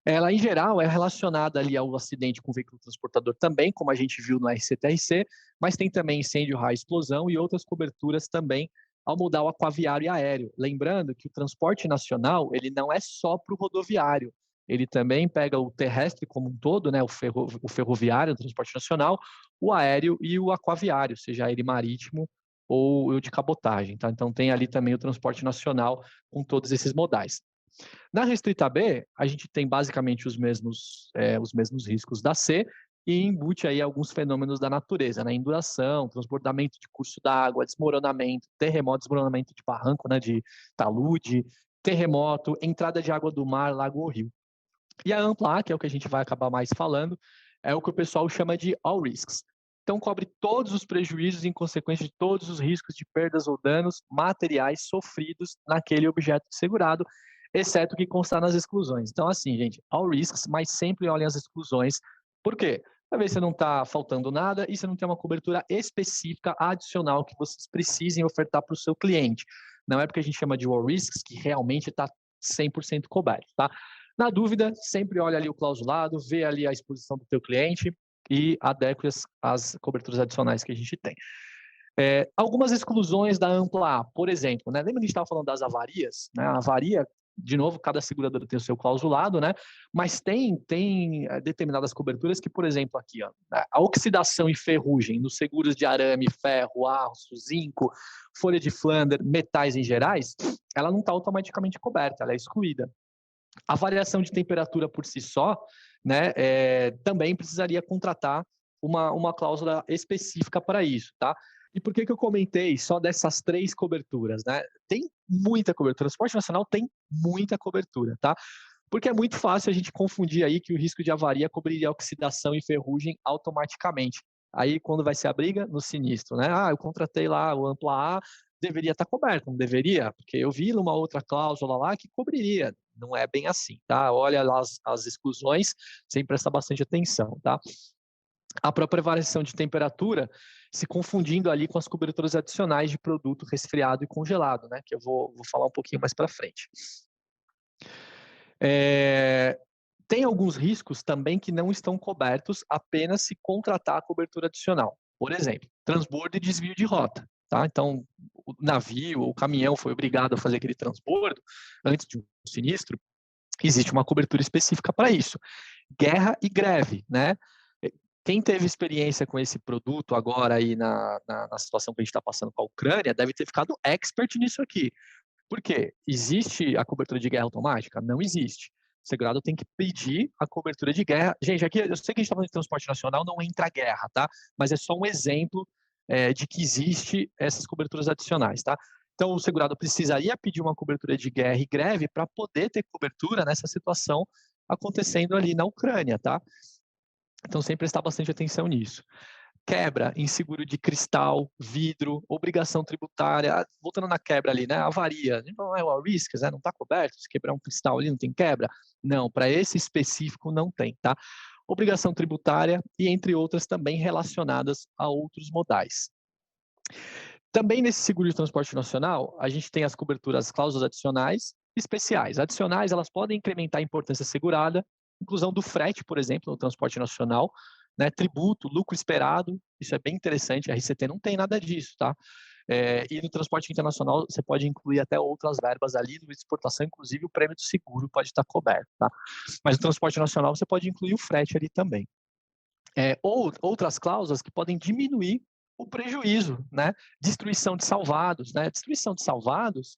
Ela, em geral, é relacionada ali ao acidente com o veículo transportador também, como a gente viu no RCTRC, mas tem também incêndio, raio, explosão e outras coberturas também ao mudar o aquaviário e aéreo. Lembrando que o transporte nacional, ele não é só para o rodoviário, ele também pega o terrestre como um todo, né? O ferroviário, o transporte nacional, o aéreo e o aquaviário, seja ele marítimo ou de cabotagem, tá? Então tem ali também o transporte nacional com todos esses modais. Na restrita B, a gente tem basicamente os mesmos riscos da C e embute aí alguns fenômenos da natureza, né? Induração, transbordamento de curso d'água, desmoronamento, terremoto, desmoronamento de barranco, né? De talude, terremoto, entrada de água do mar, lago ou rio. E a ampla A, que é o que a gente vai acabar mais falando, é o que o pessoal chama de all risks. Então, cobre todos os prejuízos em consequência de todos os riscos de perdas ou danos materiais sofridos naquele objeto segurado, exceto o que constar nas exclusões. Então, assim, gente, all risks, mas sempre olhem as exclusões. Por quê? Para ver se não está faltando nada e se não tem uma cobertura específica adicional que vocês precisem ofertar para o seu cliente. Não é porque a gente chama de all risks que realmente está 100% coberto, tá? Na dúvida, sempre olha ali o clausulado, vê ali a exposição do teu cliente e adeque as coberturas adicionais que a gente tem. Algumas exclusões da ampla A, por exemplo, né? Lembra que a gente estava falando das avarias? Né? A avaria, de novo, cada seguradora tem o seu clausulado, né? Mas tem determinadas coberturas que, por exemplo, aqui, ó, a oxidação e ferrugem nos seguros de arame, ferro, aço, zinco, folha de Flanders, metais em gerais, ela não está automaticamente coberta, ela é excluída. A variação de temperatura por si só, né, também precisaria contratar uma cláusula específica para isso, tá? E por que eu comentei só dessas 3 coberturas, né? Tem muita cobertura, o transporte nacional tem muita cobertura, tá? Porque é muito fácil a gente confundir aí que o risco de avaria cobriria oxidação e ferrugem automaticamente. Aí, quando vai ser a briga? No sinistro, né? Eu contratei lá o ampla A, deveria estar coberto, não deveria? Porque eu vi numa outra cláusula lá que cobriria. Não é bem assim, tá? Olha lá as exclusões, sem prestar bastante atenção, tá? A própria variação de temperatura se confundindo ali com as coberturas adicionais de produto resfriado e congelado, né? Que eu vou falar um pouquinho mais para frente. Tem alguns riscos também que não estão cobertos apenas se contratar a cobertura adicional. Por exemplo, transbordo e desvio de rota. Tá? Então, o navio ou o caminhão foi obrigado a fazer aquele transbordo antes de um sinistro, existe uma cobertura específica para isso. Guerra e greve, né? Quem teve experiência com esse produto agora aí na situação que a gente está passando com a Ucrânia deve ter ficado expert nisso aqui. Por quê? Existe a cobertura de guerra automática? Não existe. O segurado tem que pedir a cobertura de guerra. Gente, aqui eu sei que a gente está falando de transporte nacional, não entra guerra, tá? Mas é só um exemplo de que existe essas coberturas adicionais, tá? Então, o segurado precisaria pedir uma cobertura de guerra e greve para poder ter cobertura nessa situação acontecendo ali na Ucrânia, tá? Então, sempre prestar bastante atenção nisso. Quebra em seguro de cristal, vidro, obrigação tributária, voltando na quebra ali, né? Avaria, não é o risks, né? Não está coberto, se quebrar um cristal ali não tem quebra? Não, para esse específico não tem, tá? Obrigação tributária e entre outras também relacionadas a outros modais. Também nesse seguro de transporte nacional, a gente tem as coberturas, as cláusulas adicionais e especiais. Adicionais, elas podem incrementar a importância segurada, inclusão do frete, por exemplo, no transporte nacional, né, tributo, lucro esperado, isso é bem interessante, a RCT não tem nada disso, tá? E no transporte internacional você pode incluir até outras verbas ali, no exportação, inclusive o prêmio do seguro pode estar coberto, tá? Mas no transporte nacional você pode incluir o frete ali também. Ou outras cláusulas que podem diminuir o prejuízo, né? Destruição de salvados, né? Destruição de salvados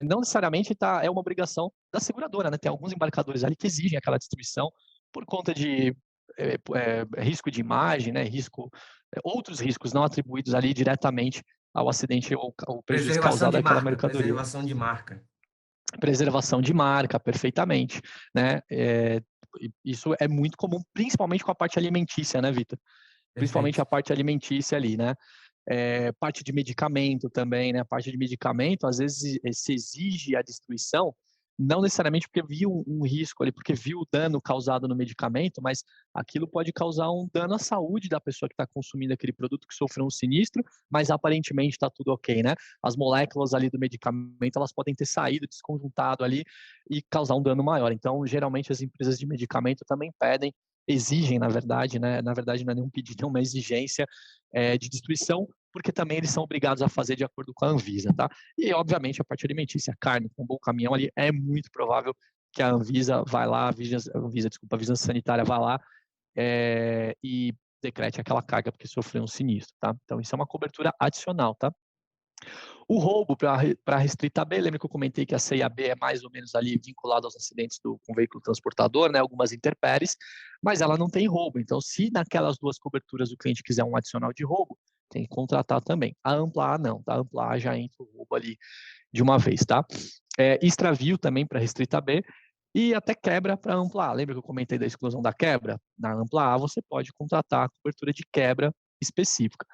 não necessariamente é uma obrigação da seguradora, né? Tem alguns embarcadores ali que exigem aquela destruição por conta de risco de imagem, né? Outros riscos não atribuídos ali diretamente ao acidente ou ao prejuízo causado àquela mercadoria. Preservação de marca. Preservação de marca, perfeitamente, né? Isso é muito comum, principalmente com a parte alimentícia, né, Vitor? Principalmente a parte alimentícia ali, né? Parte de medicamento também, né? A parte de medicamento, às vezes, se exige a destruição, não necessariamente porque viu um risco ali, porque viu o dano causado no medicamento, mas aquilo pode causar um dano à saúde da pessoa que está consumindo aquele produto, que sofreu um sinistro, mas aparentemente está tudo ok, né? As moléculas ali do medicamento, elas podem ter saído, desconjuntado ali e causar um dano maior. Então, geralmente, as empresas de medicamento também exigem, na verdade, né? Na verdade, não é nenhum pedido, é uma exigência de destruição, porque também eles são obrigados a fazer de acordo com a Anvisa, tá? E, obviamente, a parte alimentícia, a carne, com um bom caminhão ali, é muito provável que a Anvisa vai lá, a Vigilância Sanitária vai lá e decrete aquela carga porque sofreu um sinistro, tá? Então, isso é uma cobertura adicional, tá? O roubo para restrita B, lembra que eu comentei que a C e a B é mais ou menos ali vinculado aos acidentes com veículo transportador, né? Algumas intempéries, mas ela não tem roubo. Então, se naquelas duas coberturas o cliente quiser um adicional de roubo, tem que contratar também. A ampla A não, tá? A ampla A já entra o roubo ali de uma vez, tá? Extravio também para restrita B e até quebra para ampla A. Lembra que eu comentei da exclusão da quebra? Na ampla A você pode contratar a cobertura de quebra específica.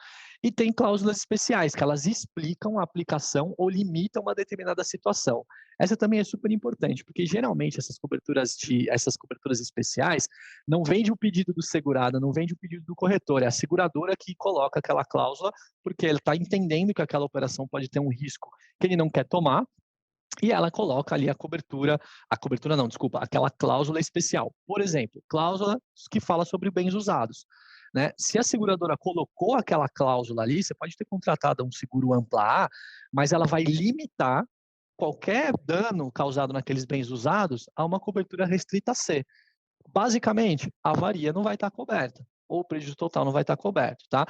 E tem cláusulas especiais, que elas explicam a aplicação ou limitam uma determinada situação. Essa também é super importante, porque geralmente essas coberturas especiais não vem de um pedido do segurado, não vem de um pedido do corretor, é a seguradora que coloca aquela cláusula, porque ele está entendendo que aquela operação pode ter um risco que ele não quer tomar, e ela coloca ali aquela cláusula especial. Por exemplo, cláusula que fala sobre bens usados. Né? Se a seguradora colocou aquela cláusula ali, você pode ter contratado um seguro ampla A, mas ela vai limitar qualquer dano causado naqueles bens usados a uma cobertura restrita C. Basicamente, a avaria não vai estar coberta, ou o prejuízo total não vai estar coberto, tá?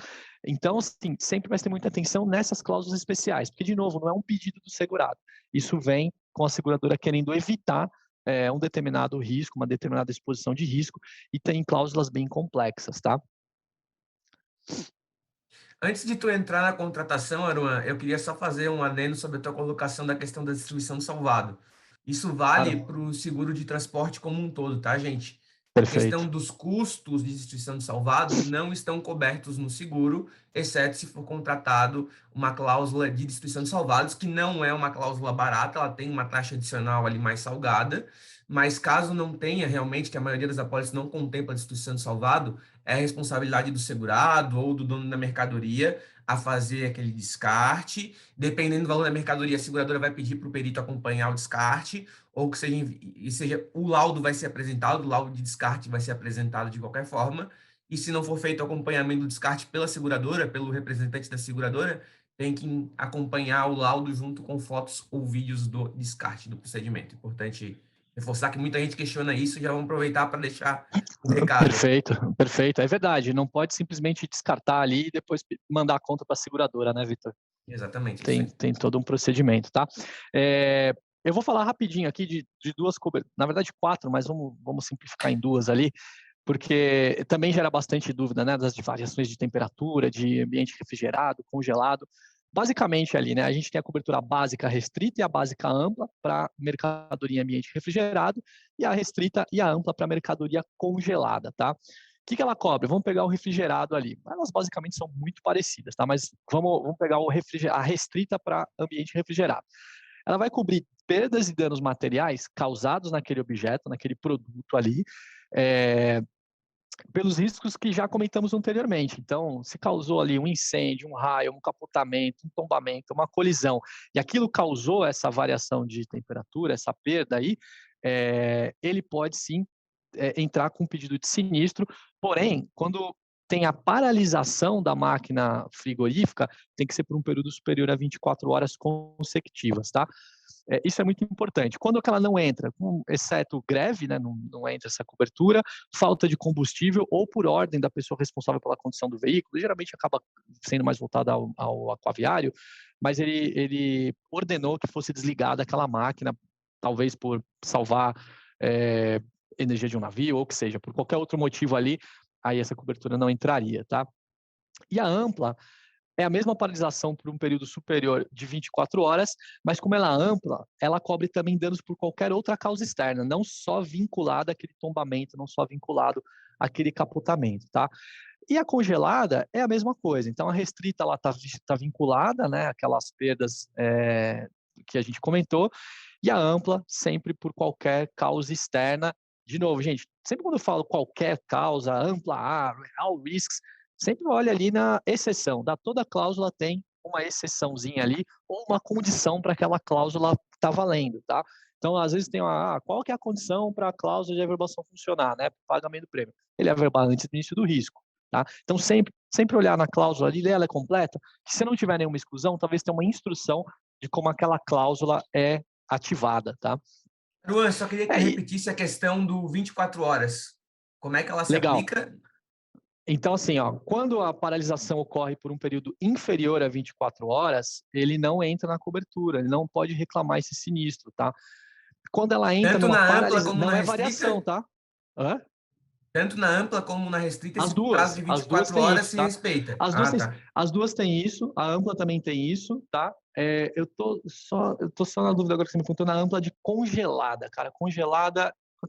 Então, assim, sempre vai ter muita atenção nessas cláusulas especiais, porque, de novo, não é um pedido do segurado. Isso vem com a seguradora querendo evitar um determinado risco, uma determinada exposição de risco, e tem cláusulas bem complexas, tá? Antes de tu entrar na contratação, Aruan, eu queria só fazer um adendo sobre a tua colocação da questão da destruição do salvado. Isso vale para o seguro de transporte como um todo, tá, gente? Perfeito. A questão dos custos de destruição de salvado não estão cobertos no seguro, exceto se for contratado uma cláusula de destruição de salvados, que não é uma cláusula barata, ela tem uma taxa adicional ali mais salgada, mas caso não tenha realmente, que a maioria das apólices não contempla a destruição de salvado, é a responsabilidade do segurado ou do dono da mercadoria a fazer aquele descarte. Dependendo do valor da mercadoria, a seguradora vai pedir para o perito acompanhar o descarte, ou que seja o laudo vai ser apresentado, o laudo de descarte vai ser apresentado de qualquer forma, e se não for feito o acompanhamento do descarte pela seguradora, pelo representante da seguradora, tem que acompanhar o laudo junto com fotos ou vídeos do descarte do procedimento. Importante reforçar que muita gente questiona isso, e já vamos aproveitar para deixar o recado. Perfeito. É verdade, não pode simplesmente descartar ali e depois mandar a conta para a seguradora, né, Vitor? Exatamente. Tem todo um procedimento, tá? Eu vou falar rapidinho aqui de duas coberturas, na verdade 4, mas vamos simplificar em 2 ali, porque também gera bastante dúvida, né, das variações de temperatura, de ambiente refrigerado, congelado. basicamente ali, né, a gente tem a cobertura básica restrita e a básica ampla para mercadoria em ambiente refrigerado e a restrita e a ampla para mercadoria congelada, tá? O que ela cobre? Vamos pegar o refrigerado ali. Elas basicamente são muito parecidas, tá? Mas vamos pegar a restrita para ambiente refrigerado. Ela vai cobrir perdas e danos materiais causados naquele objeto, naquele produto ali, pelos riscos que já comentamos anteriormente. Então, se causou ali um incêndio, um raio, um capotamento, um tombamento, uma colisão, e aquilo causou essa variação de temperatura, essa perda aí, ele pode sim entrar com um pedido de sinistro, porém, quando tem a paralisação da máquina frigorífica, tem que ser por um período superior a 24 horas consecutivas, tá? Isso é muito importante. Quando ela não entra, exceto greve, né, não entra essa cobertura, falta de combustível ou por ordem da pessoa responsável pela condição do veículo, geralmente acaba sendo mais voltada ao aquaviário, mas ele ordenou que fosse desligada aquela máquina, talvez por salvar energia de um navio, ou que seja, por qualquer outro motivo ali, aí essa cobertura não entraria, tá? E a ampla é a mesma paralisação por um período superior de 24 horas, mas como ela é ampla, ela cobre também danos por qualquer outra causa externa, não só vinculada àquele tombamento, não só vinculado àquele capotamento, tá? E a congelada é a mesma coisa. Então, a restrita está vinculada, né, àquelas perdas que a gente comentou, e a ampla sempre por qualquer causa externa. De novo, gente, sempre quando eu falo qualquer causa, ampla A, all risks, sempre olha ali na exceção. Toda cláusula tem uma exceçãozinha ali ou uma condição para aquela cláusula estar valendo, tá? Então, às vezes tem qual que é a condição para a cláusula de averbação funcionar, né? Pagamento do prêmio. Ele é averbar antes do início do risco, tá? Então, sempre olhar na cláusula ali, ler ela é completa, que se não tiver nenhuma exclusão, talvez tenha uma instrução de como aquela cláusula é ativada, tá? Luan, só queria que tu repetisse a questão do 24 horas. Como é que ela se aplica? Então, assim, quando a paralisação ocorre por um período inferior a 24 horas, ele não entra na cobertura, ele não pode reclamar esse sinistro, tá? Quando ela entra numa paralisação, não é variação, tá? Hã? Tanto na ampla como na restrita, esse prazo de 24 horas se respeita. As duas têm isso, a ampla também tem isso, tá? Eu tô só na dúvida agora que você me perguntou, na ampla de congelada, cara. A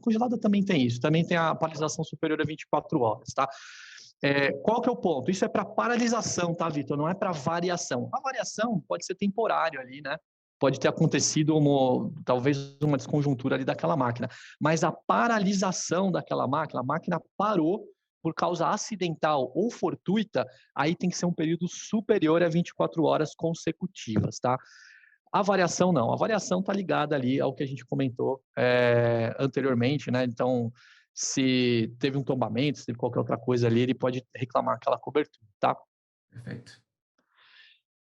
congelada também tem isso, também tem a paralisação superior a 24 horas, tá? Qual que é o ponto? Isso é para paralisação, tá, Vitor? Não é para variação. A variação pode ser temporário ali, né? Pode ter acontecido talvez uma desconjuntura ali daquela máquina. Mas a paralisação daquela máquina, a máquina parou por causa acidental ou fortuita, aí tem que ser um período superior a 24 horas consecutivas, tá? A variação não. A variação está ligada ali ao que a gente comentou anteriormente, né? Então, se teve um tombamento, se teve qualquer outra coisa ali, ele pode reclamar aquela cobertura, tá?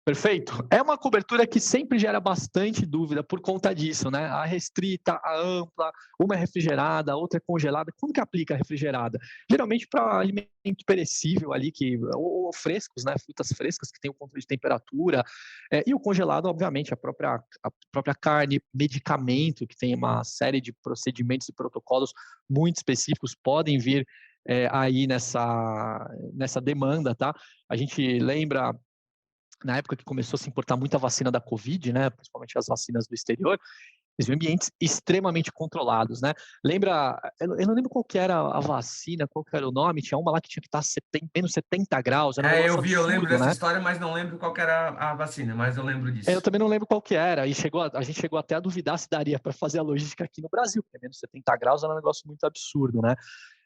Perfeito. É uma cobertura que sempre gera bastante dúvida por conta disso, né? A restrita, a ampla, uma é refrigerada, a outra é congelada. Quando que aplica a refrigerada? Geralmente para alimento perecível ali, ou frescos, né? Frutas frescas que tem o controle de temperatura. E o congelado, obviamente, a própria carne, medicamento, que tem uma série de procedimentos e protocolos muito específicos, podem vir aí nessa demanda, tá? A gente lembra na época que começou a se importar muita vacina da Covid, né, principalmente as vacinas do exterior, eles viam ambientes extremamente controlados, né? Lembra, eu não lembro qual que era a vacina, qual que era o nome, tinha uma lá que tinha que estar menos 70 graus, era um negócio absurdo, eu lembro dessa né? história, mas não lembro qual que era a vacina, mas eu lembro disso. Eu também não lembro qual que era, e a gente chegou até a duvidar se daria para fazer a logística aqui no Brasil, porque menos 70 graus era um negócio muito absurdo, né?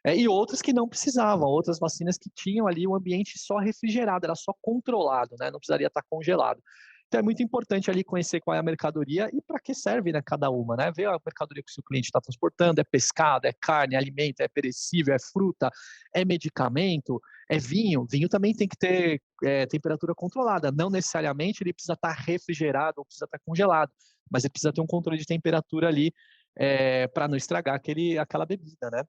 E outras que não precisavam, outras vacinas que tinham ali um ambiente só refrigerado, era só controlado, né? Não precisaria estar congelado. Então é muito importante ali conhecer qual é a mercadoria e para que serve, né, cada uma, né? Ver a mercadoria que o seu cliente está transportando, é pescado, é carne, é alimento, é perecível, é fruta, é medicamento, é vinho. Vinho também tem que ter temperatura controlada. Não necessariamente ele precisa estar refrigerado ou precisa estar congelado, mas ele precisa ter um controle de temperatura ali para não estragar aquela bebida, né?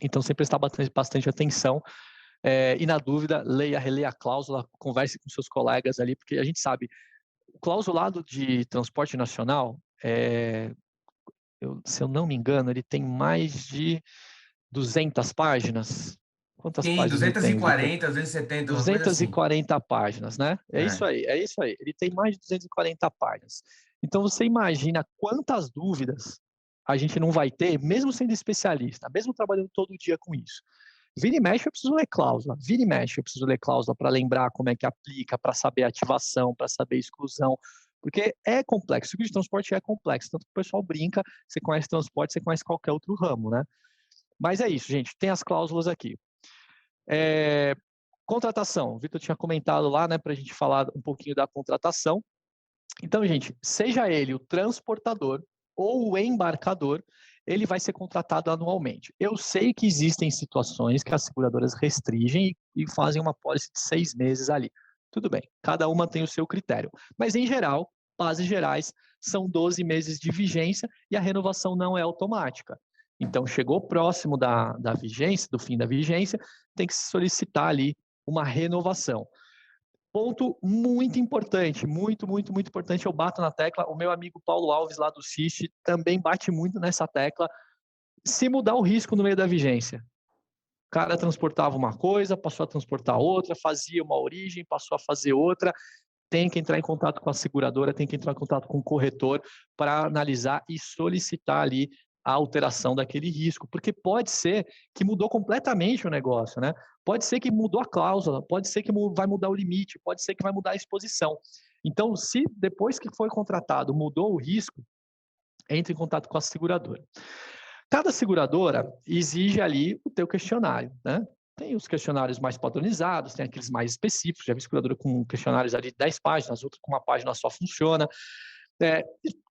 Então, sempre prestar bastante atenção e, na dúvida, releia a cláusula, converse com seus colegas ali, porque a gente sabe, o clausulado de transporte nacional, se eu não me engano, ele tem mais de 200 páginas, Quantas Sim, páginas ele tem, Vitor? 240, 270, uma coisa assim. 240 páginas, né? É isso aí. Ele tem mais de 240 páginas. Então, você imagina quantas dúvidas a gente não vai ter, mesmo sendo especialista, mesmo trabalhando todo dia com isso. Vira e mexe, eu preciso ler cláusula. Vira e mexe, eu preciso ler cláusula para lembrar como é que aplica, para saber ativação, para saber exclusão. Porque é complexo. O seguro de transporte é complexo. Tanto que o pessoal brinca, você conhece transporte, você conhece qualquer outro ramo, né? Mas é isso, gente. Tem as cláusulas aqui. Contratação. O Vitor tinha comentado lá, né, para a gente falar um pouquinho da contratação. Então, gente, seja ele o transportador ou o embarcador, ele vai ser contratado anualmente. Eu sei que existem situações que as seguradoras restringem e fazem uma pólice de 6 meses ali. Tudo bem, cada uma tem o seu critério. Mas, em geral, bases gerais, são 12 meses de vigência e a renovação não é automática. Então, chegou próximo da vigência, do fim da vigência, tem que se solicitar ali uma renovação. Ponto muito importante, muito importante, eu bato na tecla, o meu amigo Paulo Alves, lá do CIST, também bate muito nessa tecla, se mudar o risco no meio da vigência. O cara transportava uma coisa, passou a transportar outra, fazia uma origem, passou a fazer outra, tem que entrar em contato com a seguradora, tem que entrar em contato com o corretor para analisar e solicitar ali a alteração daquele risco, porque pode ser que mudou completamente o negócio, né? Pode ser que mudou a cláusula, pode ser que vai mudar o limite, pode ser que vai mudar a exposição. Então, se depois que foi contratado mudou o risco, entre em contato com a seguradora. Cada seguradora exige ali o teu questionário, né? Tem os questionários mais padronizados, tem aqueles mais específicos, já vi seguradora com questionários ali de 10 páginas, outro com uma página só funciona.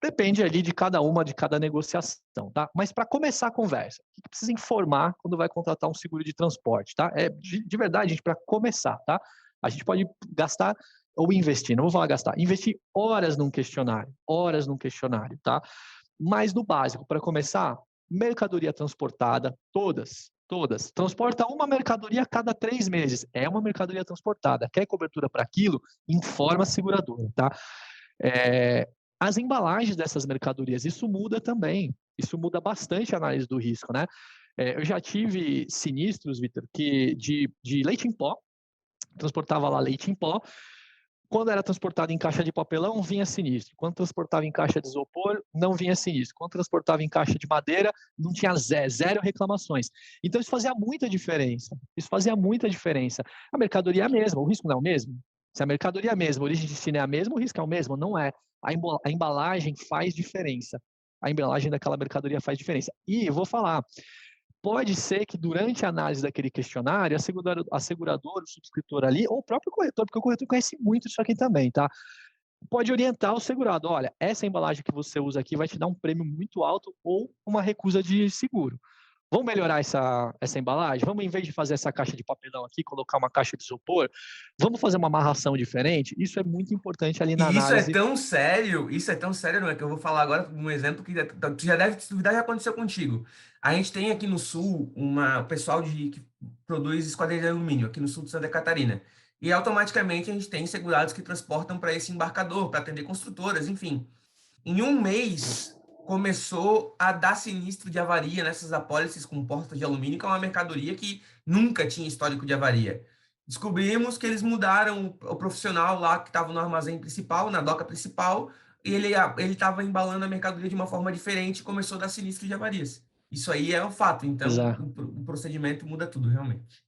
Depende ali de cada uma, de cada negociação, tá? Mas para começar a conversa, o que precisa informar quando vai contratar um seguro de transporte, tá? De verdade, gente, para começar, tá? A gente pode gastar ou investir, não vou falar gastar, investir horas num questionário, tá? Mas no básico, para começar, mercadoria transportada, todas. Transporta uma mercadoria a cada 3 meses. É uma mercadoria transportada. Quer cobertura para aquilo? Informa a seguradora, tá? As embalagens dessas mercadorias, isso muda também. Isso muda bastante a análise do risco, né? Eu já tive sinistros, Vitor, que de leite em pó, transportava lá leite em pó. Quando era transportado em caixa de papelão, vinha sinistro. Quando transportava em caixa de isopor, não vinha sinistro. Quando transportava em caixa de madeira, não tinha zero reclamações. Então, isso fazia muita diferença. A mercadoria é a mesma, o risco não é o mesmo. Se a mercadoria é a mesma, a origem de destino é a mesma, o risco é o mesmo? Não é. A embalagem faz diferença. A embalagem daquela mercadoria faz diferença. E eu vou falar, pode ser que durante a análise daquele questionário, a seguradora, o subscritor ali, ou o próprio corretor, porque o corretor conhece muito isso aqui também, tá? Pode orientar o segurado, olha, essa embalagem que você usa aqui vai te dar um prêmio muito alto ou uma recusa de seguro. Vamos melhorar essa embalagem? Vamos, em vez de fazer essa caixa de papelão aqui, colocar uma caixa de isopor? Vamos fazer uma amarração diferente? Isso é muito importante ali na análise. Isso é tão sério, não é? Que eu vou falar agora um exemplo que tu já deve, se duvidar, já aconteceu contigo. A gente tem aqui no Sul o pessoal que produz esquadrilha de alumínio, aqui no sul de Santa Catarina. E automaticamente a gente tem segurados que transportam para esse embarcador, para atender construtoras, enfim. Em um mês, começou a dar sinistro de avaria nessas apólices com portas de alumínio, que é uma mercadoria que nunca tinha histórico de avaria. Descobrimos que eles mudaram o profissional lá que estava no armazém principal, na doca principal, e ele estava embalando a mercadoria de uma forma diferente e começou a dar sinistro de avarias. Isso aí é um fato, então o procedimento muda tudo, realmente.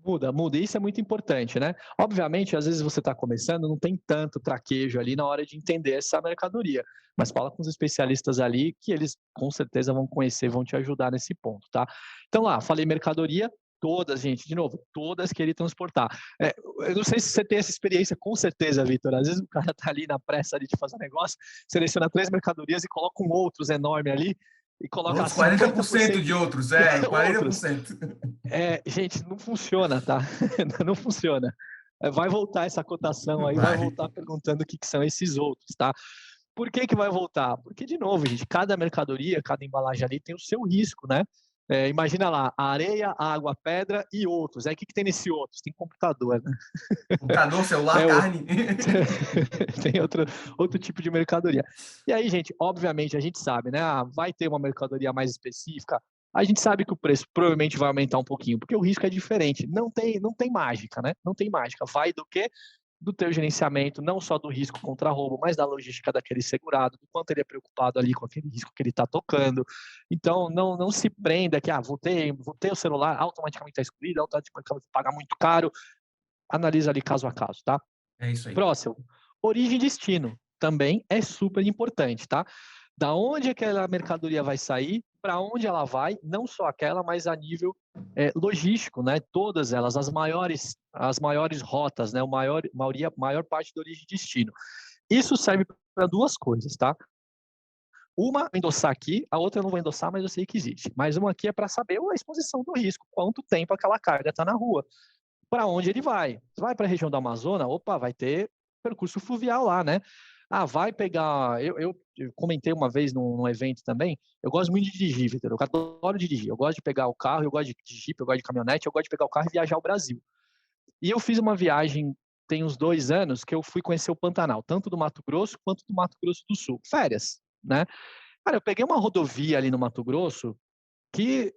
Muda, e isso é muito importante, né? Obviamente, às vezes você está começando, não tem tanto traquejo ali na hora de entender essa mercadoria, mas fala com os especialistas ali que eles com certeza vão conhecer, vão te ajudar nesse ponto, tá? Então lá, falei mercadoria, todas, gente, de novo, todas querem transportar. Eu não sei se você tem essa experiência, com certeza, Vitor, às vezes o cara tá ali na pressa ali de fazer um negócio, seleciona 3 mercadorias e coloca um outros enorme ali, e coloca 40% de outros, 40%. Gente, não funciona, tá? Não funciona. Vai voltar essa cotação aí, vai voltar perguntando o que são esses outros, tá? Por que vai voltar? Porque, de novo, gente, cada mercadoria, cada embalagem ali tem o seu risco, né? Imagina lá, areia, água, pedra e outros. Aí o que tem nesse outros? Tem computador, né? Computador, celular, carne. Tem outro tipo de mercadoria. E aí, gente, obviamente, a gente sabe, né? Vai ter uma mercadoria mais específica, a gente sabe que o preço provavelmente vai aumentar um pouquinho, porque o risco é diferente. Não tem mágica, né? Não tem mágica. Vai do quê? Do teu gerenciamento, não só do risco contra roubo, mas da logística daquele segurado, do quanto ele é preocupado ali com aquele risco que ele está tocando. Então, não se prenda que, vou ter o celular, automaticamente está excluído, automaticamente vou pagar muito caro. Analisa ali caso a caso, tá? É isso aí. Próximo, origem e destino. Também é super importante, tá? Da onde aquela mercadoria vai sair, para onde ela vai, não só aquela, mas a nível logístico, né? Todas elas, as maiores rotas, né? Maior parte do origem e destino. Isso serve para duas coisas, tá? Uma, vou endossar aqui, a outra eu não vou endossar, mas eu sei que existe. Mas uma aqui é para saber a exposição do risco, quanto tempo aquela carga está na rua, para onde ele vai. Vai para a região da Amazônia, opa, vai ter percurso fluvial lá, né? Vai pegar. Eu comentei uma vez num evento também. Eu gosto muito de dirigir, Vitor. Eu adoro dirigir. Eu gosto de pegar o carro, eu gosto de Jeep, eu gosto de caminhonete, eu gosto de pegar o carro e viajar ao Brasil. E eu fiz uma viagem, tem uns 2 anos, que eu fui conhecer o Pantanal, tanto do Mato Grosso quanto do Mato Grosso do Sul. Férias, né? Cara, eu peguei uma rodovia ali no Mato Grosso que,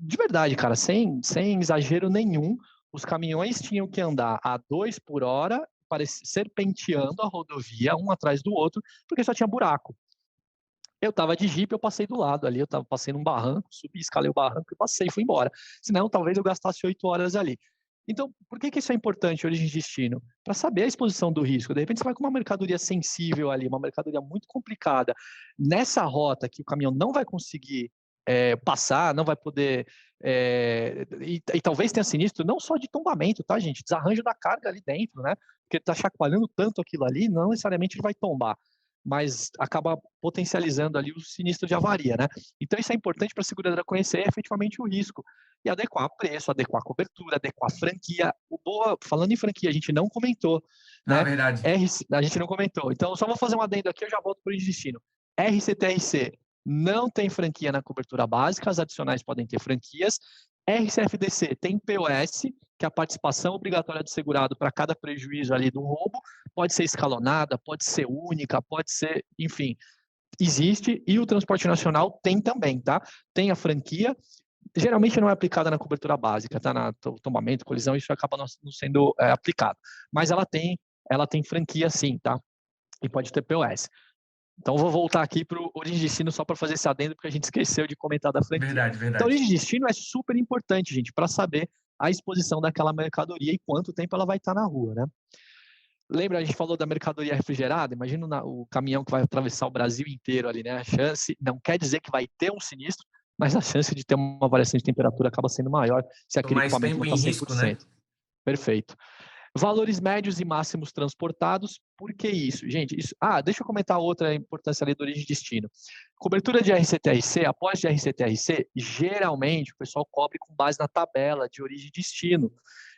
de verdade, cara, sem exagero nenhum, os caminhões tinham que andar a 2 por hora, serpenteando a rodovia, um atrás do outro, porque só tinha buraco. Eu estava de Jeep, eu passei do lado ali, passei num barranco, subi, escalei o barranco e passei, fui embora. Senão, talvez eu gastasse 8 horas ali. Então, por que isso é importante, origem e destino? Para saber a exposição do risco. De repente, você vai com uma mercadoria sensível ali, uma mercadoria muito complicada, nessa rota que o caminhão não vai conseguir passar, não vai poder... e talvez tenha sinistro não só de tombamento, tá, gente? Desarranjo da carga ali dentro, né? Porque está chacoalhando tanto aquilo ali, não necessariamente ele vai tombar, mas acaba potencializando ali o sinistro de avaria, né? Então isso é importante para a seguradora conhecer efetivamente o risco e adequar preço, adequar cobertura, adequar franquia. Falando em franquia, a gente não comentou, né? Verdade. A gente não comentou. Então, só vou fazer um adendo aqui, eu já volto para o destino. RCTRC não tem franquia na cobertura básica, as adicionais podem ter franquias. RCFDC tem POS, que é a participação obrigatória do segurado para cada prejuízo ali do roubo, pode ser escalonada, pode ser única, pode ser, enfim, existe, e o transporte nacional tem também, tá? Tem a franquia, geralmente não é aplicada na cobertura básica, tá? Na tombamento, colisão, isso acaba não sendo aplicado, mas ela tem franquia sim, tá? E pode ter POS. Então, vou voltar aqui para o origem e destino só para fazer esse adendo, porque a gente esqueceu de comentar da franquia. Verdade. Então, origem e destino é super importante, gente, para saber a exposição daquela mercadoria e quanto tempo ela vai estar na rua, né? Lembra, a gente falou da mercadoria refrigerada? Imagina o caminhão que vai atravessar o Brasil inteiro ali, né? A chance, não quer dizer que vai ter um sinistro, mas a chance de ter uma variação de temperatura acaba sendo maior se aquele equipamento não está 100%. Risco, né? Perfeito. Valores médios e máximos transportados, por que isso? Gente, deixa eu comentar outra importância ali do origem e destino. Cobertura de RCTRC, após de RCTRC, geralmente o pessoal cobre com base na tabela de origem e destino.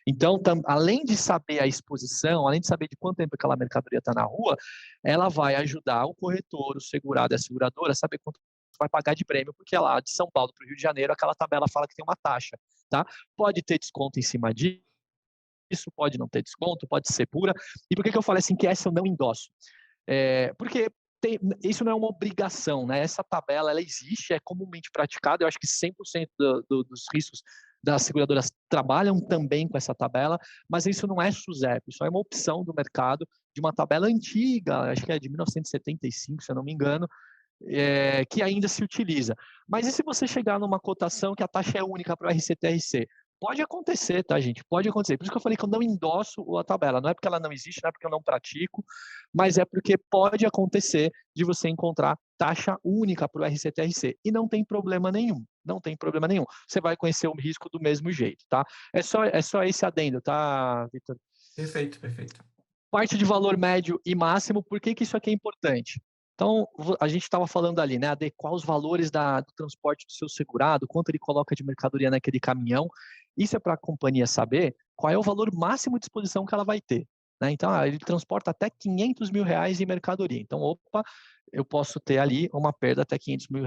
Então, além de saber a exposição, além de saber de quanto tempo aquela mercadoria está na rua, ela vai ajudar o corretor, o segurado e a seguradora a saber quanto vai pagar de prêmio, porque lá de São Paulo para o Rio de Janeiro, aquela tabela fala que tem uma taxa, tá? Pode ter desconto em cima disso, isso pode não ter desconto, pode ser pura. E por que eu falei assim que essa eu não endosso? Porque isso não é uma obrigação, né? Essa tabela, ela existe, é comumente praticada, eu acho que 100% dos riscos das seguradoras trabalham também com essa tabela, mas isso não é SUSEP, isso é uma opção do mercado de uma tabela antiga, acho que é de 1975, se eu não me engano, que ainda se utiliza. Mas e se você chegar numa cotação que a taxa é única para o RCTRC? Pode acontecer, tá, gente? Pode acontecer. Por isso que eu falei que eu não endosso a tabela. Não é porque ela não existe, não é porque eu não pratico, mas é porque pode acontecer de você encontrar taxa única para o RCTRC. E não tem problema nenhum. Não tem problema nenhum. Você vai conhecer o risco do mesmo jeito, tá? É só esse adendo, tá, Vitor? Perfeito. Parte de valor médio e máximo, por que isso aqui é importante? Então, a gente estava falando ali, né? Adequar os valores do transporte do seu segurado, quanto ele coloca de mercadoria naquele caminhão. Isso é para a companhia saber qual é o valor máximo de exposição que ela vai ter, né? Então, ele transporta até R$500 mil em mercadoria. Então, eu posso ter ali uma perda até R$500 mil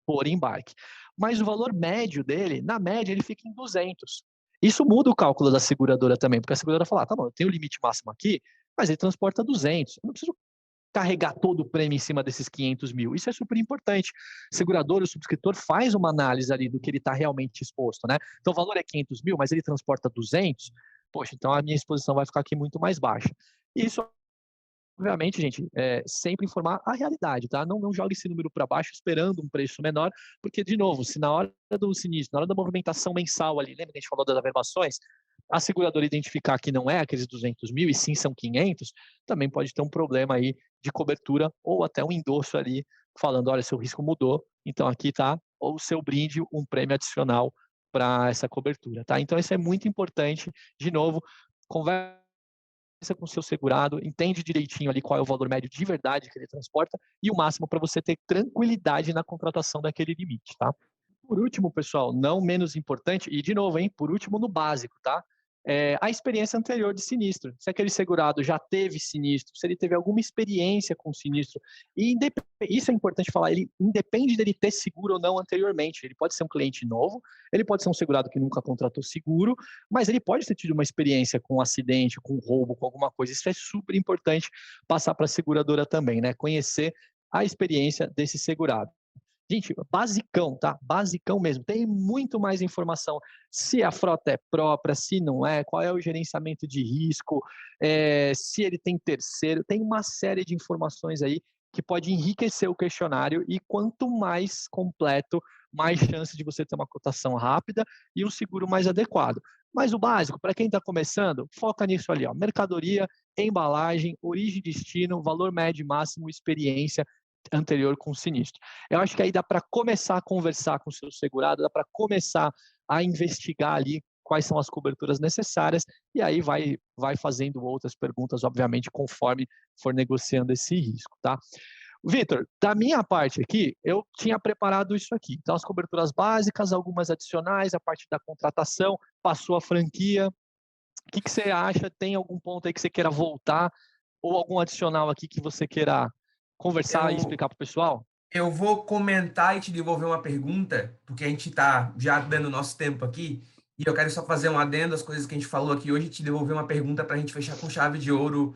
por embarque. Mas o valor médio dele, na média, ele fica em 200. Isso muda o cálculo da seguradora também, porque a seguradora fala, tá bom, eu tenho o limite máximo aqui, mas ele transporta 200. Eu não preciso carregar todo o prêmio em cima desses 500 mil. Isso é super importante. O segurador, o subscritor faz uma análise ali do que ele está realmente exposto, né? Então, o valor é 500 mil, mas ele transporta 200, poxa, então a minha exposição vai ficar aqui muito mais baixa. Isso, obviamente, gente, sempre informar a realidade, tá? Não jogue esse número para baixo esperando um preço menor, porque, de novo, se na hora do sinistro, na hora da movimentação mensal ali, lembra que a gente falou das averbações, a seguradora identificar que não é aqueles 200 mil e sim são 500, também pode ter um problema aí de cobertura ou até um endosso ali falando, olha, seu risco mudou, então aqui está o seu brinde, um prêmio adicional para essa cobertura, tá? Então isso é muito importante, de novo, conversa com o seu segurado, entende direitinho ali qual é o valor médio de verdade que ele transporta e o máximo para você ter tranquilidade na contratação daquele limite, tá? Por último, pessoal, não menos importante, e de novo, hein, por último no básico, tá? A experiência anterior de sinistro. Se aquele segurado já teve sinistro, se ele teve alguma experiência com sinistro, e isso é importante falar, ele independe dele ter seguro ou não anteriormente. Ele pode ser um cliente novo, ele pode ser um segurado que nunca contratou seguro, mas ele pode ter tido uma experiência com um acidente, com um roubo, com alguma coisa. Isso é super importante passar para a seguradora também, né? Conhecer a experiência desse segurado. Gente, basicão, tá? Basicão mesmo. Tem muito mais informação. Se a frota é própria, se não é, qual é o gerenciamento de risco, se ele tem terceiro. Tem uma série de informações aí que pode enriquecer o questionário e quanto mais completo, mais chance de você ter uma cotação rápida e um seguro mais adequado. Mas o básico, para quem está começando, foca nisso ali, ó. Mercadoria, embalagem, origem e destino, valor médio e máximo, experiência anterior com o sinistro. Eu acho que aí dá para começar a conversar com o seu segurado, dá para começar a investigar ali quais são as coberturas necessárias e aí vai fazendo outras perguntas, obviamente, conforme for negociando esse risco, tá? Vitor, da minha parte aqui, eu tinha preparado isso aqui. Então, as coberturas básicas, algumas adicionais, a parte da contratação, passou a franquia. O que você acha? Tem algum ponto aí que você queira voltar ou algum adicional aqui que você queira conversar e explicar para o pessoal? Eu vou comentar e te devolver uma pergunta, porque a gente está já dando nosso tempo aqui, e eu quero só fazer um adendo às coisas que a gente falou aqui hoje e te devolver uma pergunta para a gente fechar com chave de ouro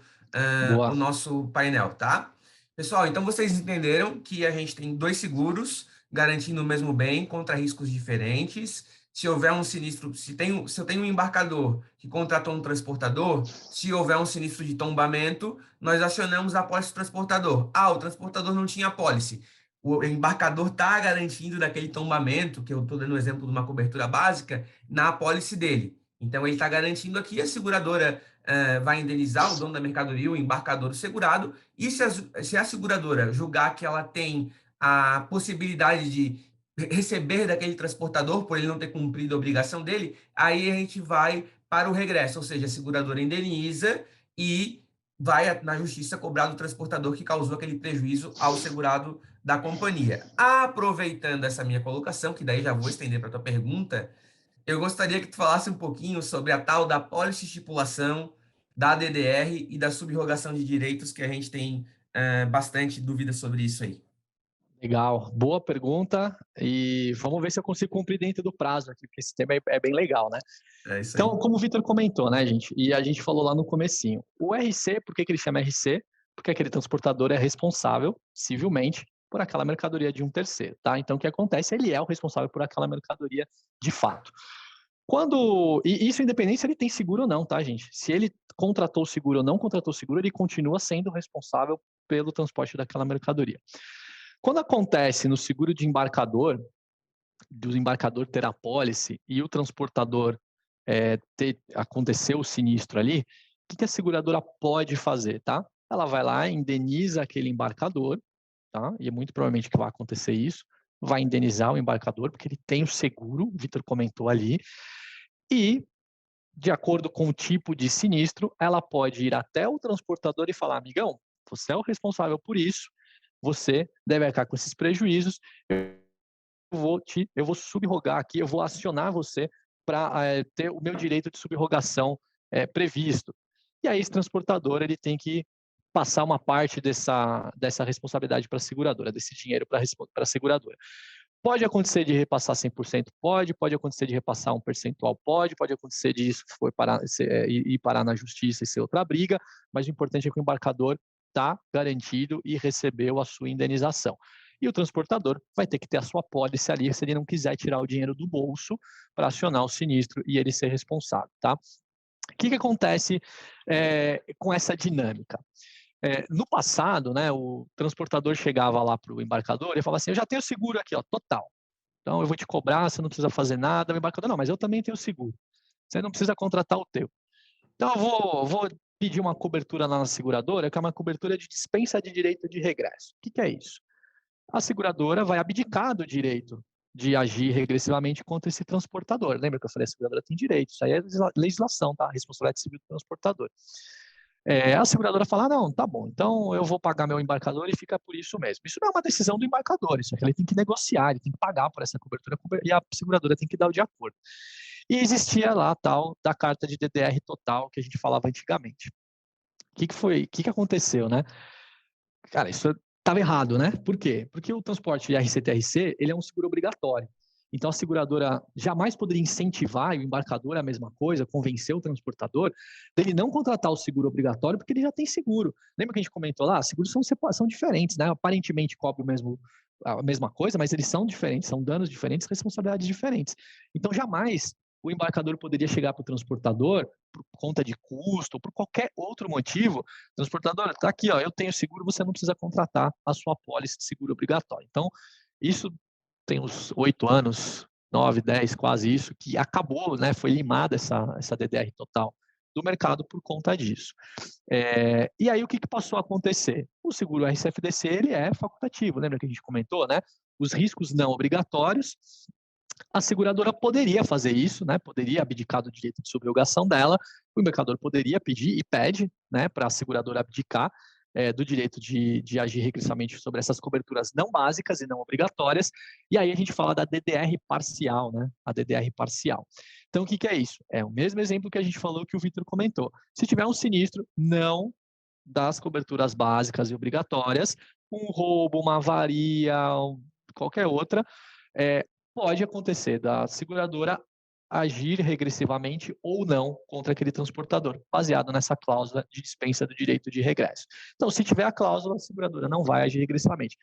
Boa. o nosso painel, tá? Pessoal, então vocês entenderam que a gente tem 2 seguros garantindo o mesmo bem contra riscos diferentes. Se houver um sinistro, se eu tenho um embarcador que contratou um transportador, se houver um sinistro de tombamento, nós acionamos a apólice do transportador. O transportador não tinha apólice. O embarcador está garantindo daquele tombamento, que eu estou dando o exemplo de uma cobertura básica, na apólice dele. Então, ele está garantindo aqui, a seguradora vai indenizar o dono da mercadoria, o embarcador, o segurado, e se a seguradora julgar que ela tem a possibilidade de receber daquele transportador, por ele não ter cumprido a obrigação dele, aí a gente vai para o regresso, ou seja, a seguradora indeniza e vai na justiça cobrar do transportador que causou aquele prejuízo ao segurado da companhia. Aproveitando essa minha colocação, que daí já vou estender para a tua pergunta, eu gostaria que tu falasse um pouquinho sobre a tal da poliestipulação, da DDR e da subrogação de direitos, que a gente tem bastante dúvida sobre isso aí. Legal, boa pergunta e vamos ver se eu consigo cumprir dentro do prazo aqui, porque esse tema é bem legal, né? É isso Então, aí. como o Vitor comentou, né, gente, e a gente falou lá no comecinho, o RC, por que ele chama RC? Porque aquele transportador é responsável, civilmente, por aquela mercadoria de um terceiro, tá? Então, o que acontece? Ele é o responsável por aquela mercadoria de fato. E isso independente se ele tem seguro ou não, tá, gente? Se ele contratou o seguro ou não contratou o seguro, ele continua sendo responsável pelo transporte daquela mercadoria. Quando acontece no seguro de embarcador, do embarcador ter a pólice e o transportador aconteceu o sinistro ali, o que a seguradora pode fazer, tá? Ela vai lá, indeniza aquele embarcador, tá? E é muito provavelmente que vai acontecer isso, vai indenizar o embarcador, porque ele tem o seguro, o Vitor comentou ali, e, de acordo com o tipo de sinistro, ela pode ir até o transportador e falar, amigão, você é o responsável por isso, você deve arcar com esses prejuízos, eu vou subrogar aqui, eu vou acionar você para ter o meu direito de subrogação previsto. E aí esse transportador ele tem que passar uma parte dessa responsabilidade para a seguradora, desse dinheiro para a seguradora. Pode acontecer de repassar 100%? Pode acontecer de repassar um percentual? Pode acontecer de isso ir parar na justiça e ser outra briga, mas o importante é que o embarcador está garantido e recebeu a sua indenização. E o transportador vai ter que ter a sua pólice ali se ele não quiser tirar o dinheiro do bolso para acionar o sinistro e ele ser responsável, tá? O que acontece com essa dinâmica? No passado, né, o transportador chegava lá para o embarcador e falava assim, eu já tenho seguro aqui, ó, total. Então, eu vou te cobrar, você não precisa fazer nada. O embarcador, não, mas eu também tenho seguro. Você não precisa contratar o teu. Então, eu vou pedir uma cobertura lá na seguradora, que é uma cobertura de dispensa de direito de regresso. O que é isso? A seguradora vai abdicar do direito de agir regressivamente contra esse transportador. Lembra que eu falei, a seguradora tem direito, isso aí é legislação, tá? Responsabilidade civil do transportador. A seguradora fala, não, tá bom, então eu vou pagar meu embarcador e fica por isso mesmo. Isso não é uma decisão do embarcador, isso é que ele tem que negociar, ele tem que pagar por essa cobertura e a seguradora tem que dar o de acordo. E existia lá a tal da carta de DDR total que a gente falava antigamente. O que aconteceu, né? Cara, isso estava errado, né? Por quê? Porque o transporte de RCTRC, ele é um seguro obrigatório. Então, a seguradora jamais poderia incentivar, e o embarcador é a mesma coisa, convencer o transportador dele não contratar o seguro obrigatório, porque ele já tem seguro. Lembra que a gente comentou lá? Seguros são diferentes, né? Aparentemente cobre a mesma coisa, mas eles são diferentes, são danos diferentes, responsabilidades diferentes. Então, jamais o embarcador poderia chegar para o transportador, por conta de custo, ou por qualquer outro motivo, transportador, está aqui, ó, eu tenho seguro, você não precisa contratar a sua pólice de seguro obrigatório. Então, isso tem uns 8 anos, 9, 10, quase isso, que acabou, né, foi limada essa DDR total do mercado por conta disso. E aí, o que passou a acontecer? O seguro RCFDC, ele é facultativo, lembra que a gente comentou, né? Os riscos não obrigatórios, a seguradora poderia fazer isso, né? Poderia abdicar do direito de subrogação dela, o embarcador poderia pedir e pede, né, para a seguradora abdicar do direito de agir regressivamente sobre essas coberturas não básicas e não obrigatórias, e aí a gente fala da DDR parcial, né? A DDR parcial. Então, o que é isso? É o mesmo exemplo que a gente falou que o Vitor comentou. Se tiver um sinistro não das coberturas básicas e obrigatórias, um roubo, uma avaria, qualquer outra, pode acontecer da seguradora agir regressivamente ou não contra aquele transportador, baseado nessa cláusula de dispensa do direito de regresso. Então, se tiver a cláusula, a seguradora não vai agir regressivamente.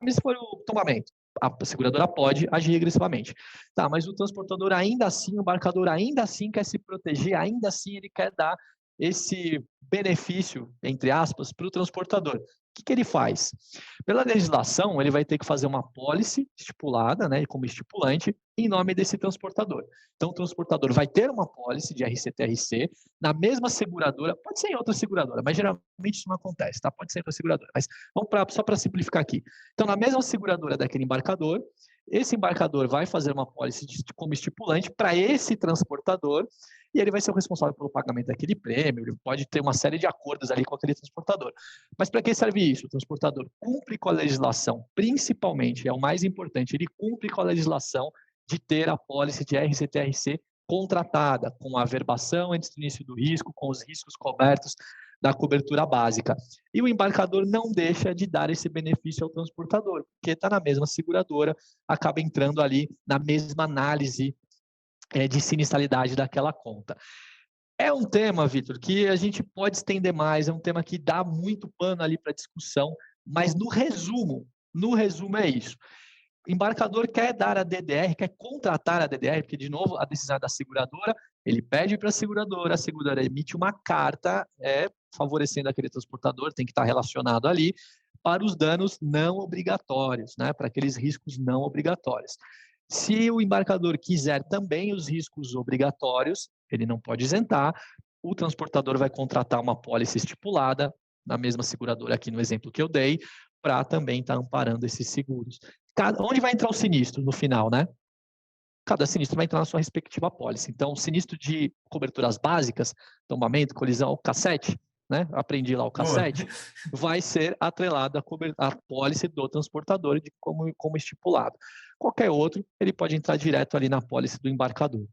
Mas se for o tombamento, a seguradora pode agir regressivamente. Tá, mas o transportador ainda assim, o embarcador ainda assim quer se proteger, ainda assim ele quer dar esse benefício, entre aspas, para o transportador. O que ele faz? Pela legislação, ele vai ter que fazer uma pólice estipulada, né, como estipulante, em nome desse transportador. Então, o transportador vai ter uma pólice de RCTRC na mesma seguradora, pode ser em outra seguradora, mas geralmente isso não acontece, tá? Pode ser em outra seguradora, mas só para simplificar aqui. Então, na mesma seguradora daquele embarcador, esse embarcador vai fazer uma pólice como estipulante para esse transportador e ele vai ser o responsável pelo pagamento daquele prêmio, ele pode ter uma série de acordos ali com aquele transportador. Mas para que serve isso? O transportador cumpre com a legislação, principalmente, é o mais importante, ele cumpre com a legislação de ter a pólice de RCTRC contratada, com a averbação antes do início do risco, com os riscos cobertos da cobertura básica. E o embarcador não deixa de dar esse benefício ao transportador, porque está na mesma seguradora, acaba entrando ali na mesma análise de sinistralidade daquela conta. É um tema, Vitor, que a gente pode estender mais, é um tema que dá muito pano ali para discussão, mas no resumo é isso. O embarcador quer dar a DDR, quer contratar a DDR, porque, de novo, a decisão é da seguradora, ele pede para a seguradora emite uma carta favorecendo aquele transportador, tem que estar relacionado ali, para os danos não obrigatórios, né, para aqueles riscos não obrigatórios. Se o embarcador quiser também os riscos obrigatórios, ele não pode isentar, o transportador vai contratar uma pólice estipulada, na mesma seguradora aqui no exemplo que eu dei, para também estar amparando esses seguros. Onde vai entrar o sinistro no final, né? Cada sinistro vai entrar na sua respectiva pólice. Então, o sinistro de coberturas básicas, tombamento, colisão, cassete, né? Aprendi lá o cassete, vai ser atrelado à pólice do transportador como estipulado. Qualquer outro, ele pode entrar direto ali na pólice do embarcador.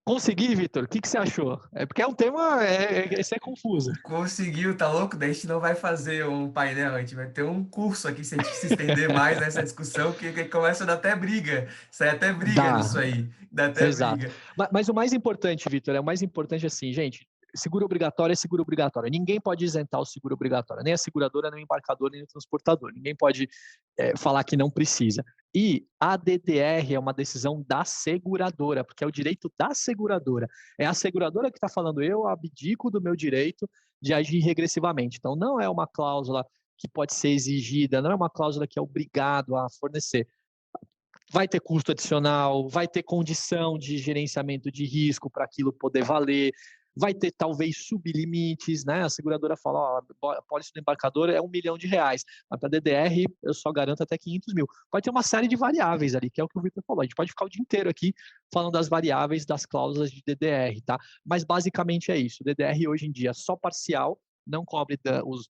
Consegui, Vitor? O que você achou? Porque é um tema, esse é confuso. Conseguiu, tá louco? Daí a gente não vai fazer um painel, a gente vai ter um curso aqui se a gente se estender mais nessa discussão, que começa a dar até briga. Sai até briga nisso aí. Dá até Exato. briga. Mas o mais importante, Vitor, o mais importante assim, gente, seguro obrigatório é seguro obrigatório. Ninguém pode isentar o seguro obrigatório, nem a seguradora, nem o embarcador, nem o transportador. Ninguém pode falar que não precisa. E a DDR é uma decisão da seguradora, porque é o direito da seguradora. É a seguradora que está falando, eu abdico do meu direito de agir regressivamente. Então, não é uma cláusula que pode ser exigida, não é uma cláusula que é obrigado a fornecer. Vai ter custo adicional, vai ter condição de gerenciamento de risco para aquilo poder valer, vai ter talvez sublimites, né? A seguradora fala, ó, a pólice do embarcador é R$1 milhão, mas para a DDR eu só garanto até 500 mil. Pode ter uma série de variáveis ali, que é o que o Victor falou. A gente pode ficar o dia inteiro aqui falando das variáveis das cláusulas de DDR, tá? Mas basicamente é isso. O DDR hoje em dia é só parcial, não cobre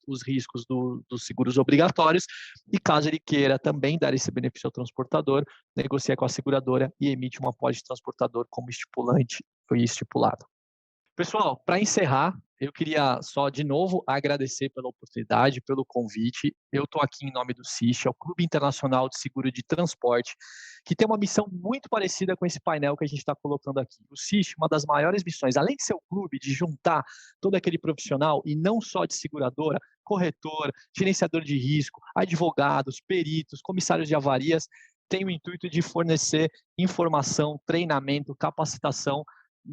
os riscos dos seguros obrigatórios, e caso ele queira também dar esse benefício ao transportador, negocia com a seguradora e emite uma apólice de transportador como estipulante foi estipulado. Pessoal, para encerrar, eu queria só de novo agradecer pela oportunidade, pelo convite. Eu estou aqui em nome do CIST, é o Clube Internacional de Seguro de Transporte, que tem uma missão muito parecida com esse painel que a gente está colocando aqui. O CIST, uma das maiores missões, além de ser o clube, de juntar todo aquele profissional, e não só de seguradora, corretor, gerenciador de risco, advogados, peritos, comissários de avarias, tem o intuito de fornecer informação, treinamento, capacitação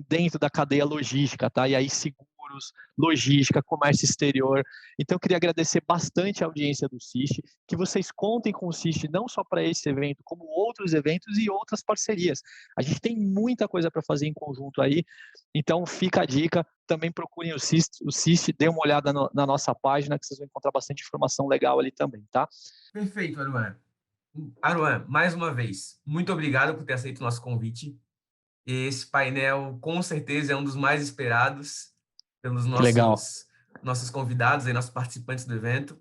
dentro da cadeia logística, tá? E aí seguros, logística, comércio exterior. Então eu queria agradecer bastante a audiência do CIST, que vocês contem com o CIST não só para esse evento, como outros eventos e outras parcerias. A gente tem muita coisa para fazer em conjunto aí, então fica a dica, também procurem o CIST, dê uma olhada na nossa página, que vocês vão encontrar bastante informação legal ali também, tá? Perfeito, Aruan. Aruan, mais uma vez, muito obrigado por ter aceito o nosso convite. Esse painel, com certeza, é um dos mais esperados pelos nossos convidados, nossos participantes do evento.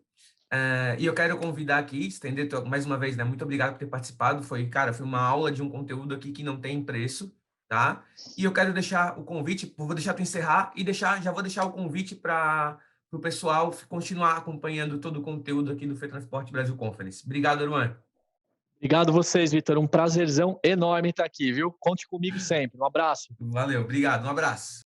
E eu quero convidar aqui, estender mais uma vez, né? Muito obrigado por ter participado. Foi uma aula de um conteúdo aqui que não tem preço, tá? E eu quero deixar o convite, vou deixar tu encerrar e já vou deixar o convite para o pessoal continuar acompanhando todo o conteúdo aqui do FreeTransport Brasil Conference. Obrigado, Aruan. Obrigado vocês, Vitor. Um prazerzão enorme estar aqui, viu? Conte comigo sempre. Um abraço. Valeu, obrigado. Um abraço.